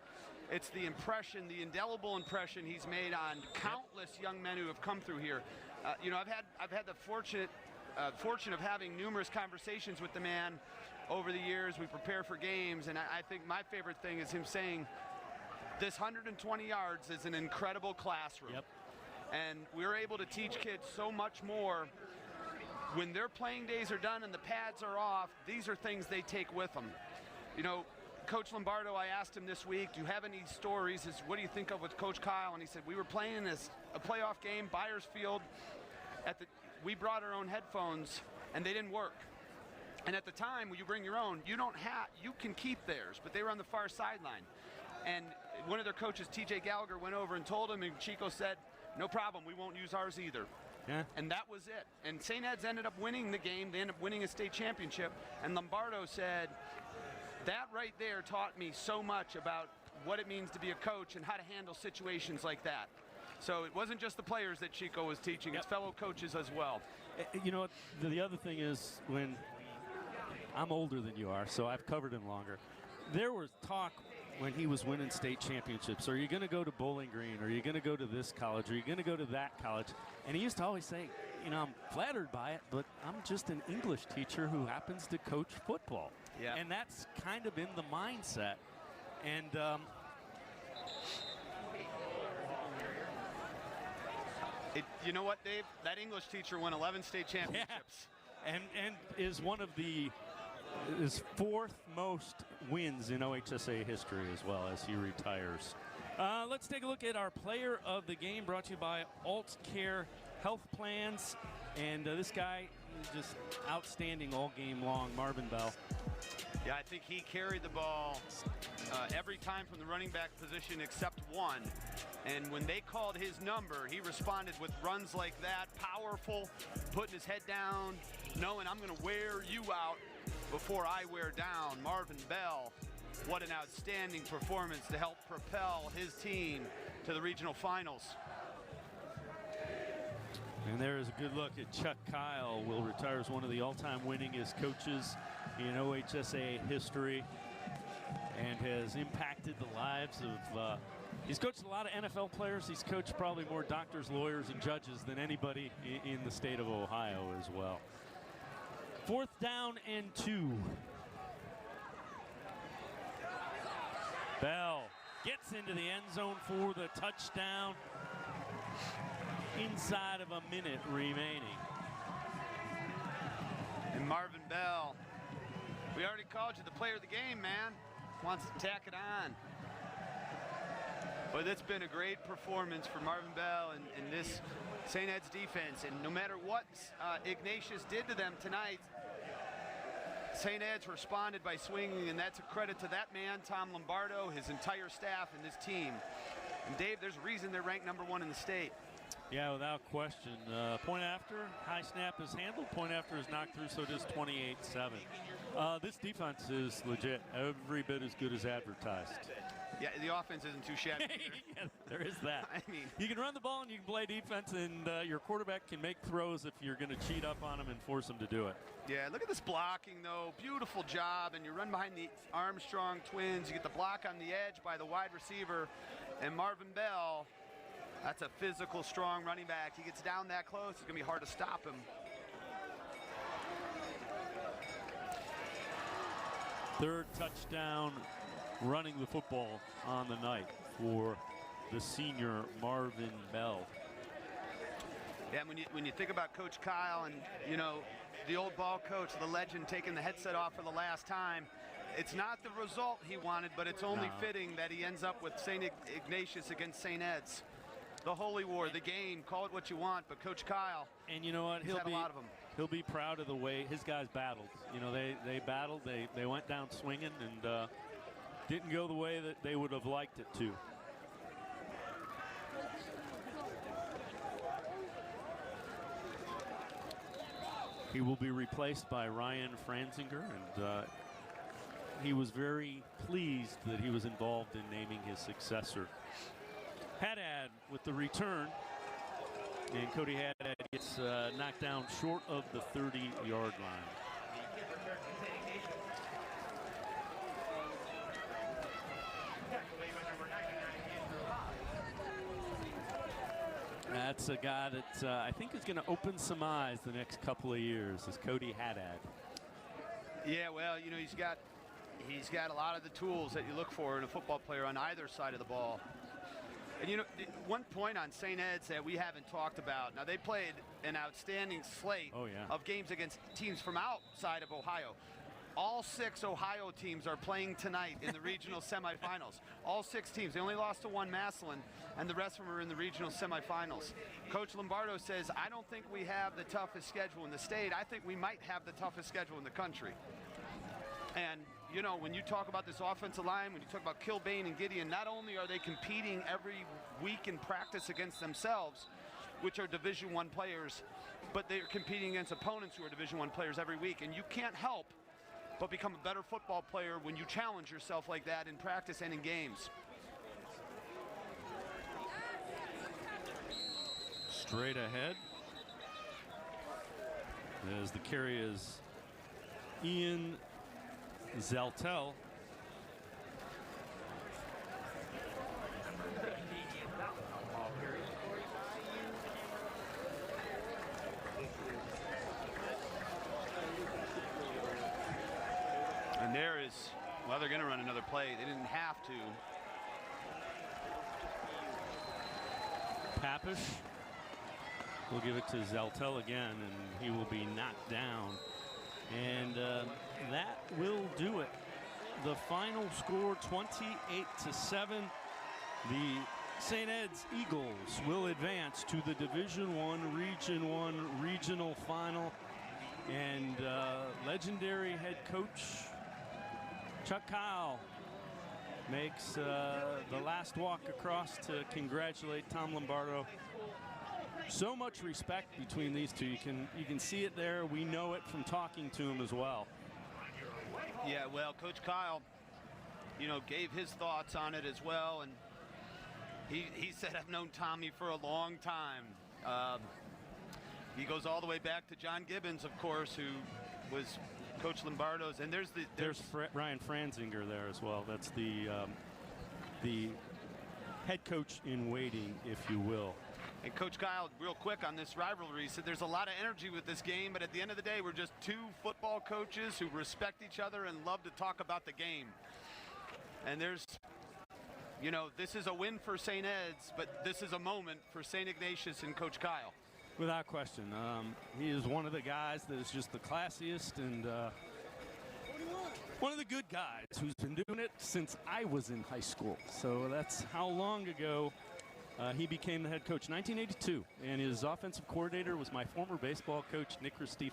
it's the impression, the indelible impression he's made on countless young men who have come through here. You know, I've had the fortune of having numerous conversations with the man over the years. We prepare for games, and I think my favorite thing is him saying, this 120 yards is an incredible classroom. Yep. And we're able to teach kids so much more. When their playing days are done and the pads are off, these are things they take with them. You know, Coach Lombardo, I asked him this week, do you have any stories? What do you think of with Coach Kyle? And he said, we were playing in a playoff game, Byersfield. We brought our own headphones, and they didn't work. And at the time, when you bring your own, you can keep theirs, but they were on the far sideline. And one of their coaches, TJ Gallagher, went over and told him, and Chico said, no problem, we won't use ours either. Yeah. And that was it. And St. Ed's ended up winning the game. They ended up winning a state championship. And Lombardo said, that right there taught me so much about what it means to be a coach and how to handle situations like that. So it wasn't just the players that Chico was teaching, it's fellow coaches as well. You know, the other thing is, when I'm older than you are, so I've covered him longer. There was talk when he was winning state championships, are you going to go to Bowling Green? Are you going to go to this college? Are you going to go to that college? And he used to always say, you know, I'm flattered by it, but I'm just an English teacher who happens to coach football. Yeah. And that's kind of been the mindset. And You know what, Dave? That English teacher won 11 state championships. Yeah. And is one of his fourth most wins in OHSA history as well as he retires. Let's take a look at our player of the game, brought to you by Alt Care Health Plans. And this guy is just outstanding all game long, Marvin Bell. Yeah, I think he carried the ball every time from the running back position except one. And when they called his number, he responded with runs like that, powerful, putting his head down, knowing I'm going to wear you out before I wear down. Marvin Bell, what an outstanding performance to help propel his team to the regional finals. And there is a good look at Chuck Kyle, will retire as one of the all-time winningest coaches in OHSA history and has impacted the lives of, he's coached a lot of NFL players. He's coached probably more doctors, lawyers, and judges than anybody in the state of Ohio as well. 4th down and 2. Bell gets into the end zone for the touchdown. Inside of a minute remaining. And Marvin Bell, we already called you the player of the game, man. Wants to tack it on. But it's been a great performance for Marvin Bell and this St. Ed's defense. And no matter what Ignatius did to them tonight, St. Ed's responded by swinging, and that's a credit to that man, Tom Lombardo, his entire staff, and this team. And Dave, there's a reason they're ranked #1 in the state. Yeah, without question. Point after, high snap is handled. Point after is knocked through, so it is 28-7. This defense is legit. Every bit as good as advertised. Yeah, the offense isn't too shabby either. Yeah, there is that. I mean, you can run the ball and you can play defense, and your quarterback can make throws if you're going to cheat up on him and force him to do it. Yeah, look at this blocking, though. Beautiful job, and you run behind the Armstrong twins. You get the block on the edge by the wide receiver, and Marvin Bell. That's a physical, strong running back. He gets down that close, it's going to be hard to stop him. Third touchdown running the football on the night for the senior Marvin Bell. Yeah, when you think about Coach Kyle and, you know, the old ball coach, the legend, taking the headset off for the last time, it's not the result he wanted, but it's only fitting that he ends up with St. Ignatius against St. Ed's. The holy war, the game, call it what you want, but Coach Kyle, and you know what, he's had a lot of them. He'll be proud of the way his guys battled. You know, they battled, they went down swinging, and didn't go the way that they would have liked it to. He will be replaced by Ryan Franzinger, and he was very pleased that he was involved in naming his successor. Haddad with the return, and Cody Haddad gets knocked down short of the 30-yard line. That's a guy that I think is going to open some eyes the next couple of years, is Cody Haddad. Yeah, well, you know, he's got a lot of the tools that you look for in a football player on either side of the ball. And, you know, one point on St. Ed's that we haven't talked about. Now, they played an outstanding slate of games against teams from outside of Ohio. All 6 Ohio teams are playing tonight in the regional semifinals. All 6 teams. They only lost to one, Massillon, and the rest of them are in the regional semifinals. Coach Lombardo says, I don't think we have the toughest schedule in the state. I think we might have the toughest schedule in the country. And, you know, when you talk about this offensive line, when you talk about Kilbane and Gideon, not only are they competing every week in practice against themselves, which are Division I players, but they're competing against opponents who are Division I players every week. And you can't help but become a better football player when you challenge yourself like that in practice and in games. Straight ahead, as the carry is Ian Zaltel. And there is, well, they're going to run another play. They didn't have to. Papish We'll give it to Zeltel again, and he will be knocked down. And that will do it. The final score, 28-7. The St. Ed's Eagles will advance to the Division I, Region 1 regional final. And legendary head coach Chuck Kyle makes the last walk across to congratulate Tom Lombardo. So much respect between these two. You can see it there. We know it from talking to him as well. Yeah, well, Coach Kyle, you know, gave his thoughts on it as well, and he said, I've known Tommy for a long time. He goes all the way back to John Gibbons, of course, who was Coach Lombardo's, and there's Ryan Franzinger there as well. That's the head coach in waiting, if you will. And Coach Kyle, real quick on this rivalry, said there's a lot of energy with this game, but at the end of the day, we're just two football coaches who respect each other and love to talk about the game. And there's, you know, this is a win for St. Ed's, but this is a moment for St. Ignatius and Coach Kyle. Without question. He is one of the guys that is just the classiest and one of the good guys who's been doing it since I was in high school. So that's how long ago he became the head coach, 1982. And his offensive coordinator was my former baseball coach, Nick Restifa.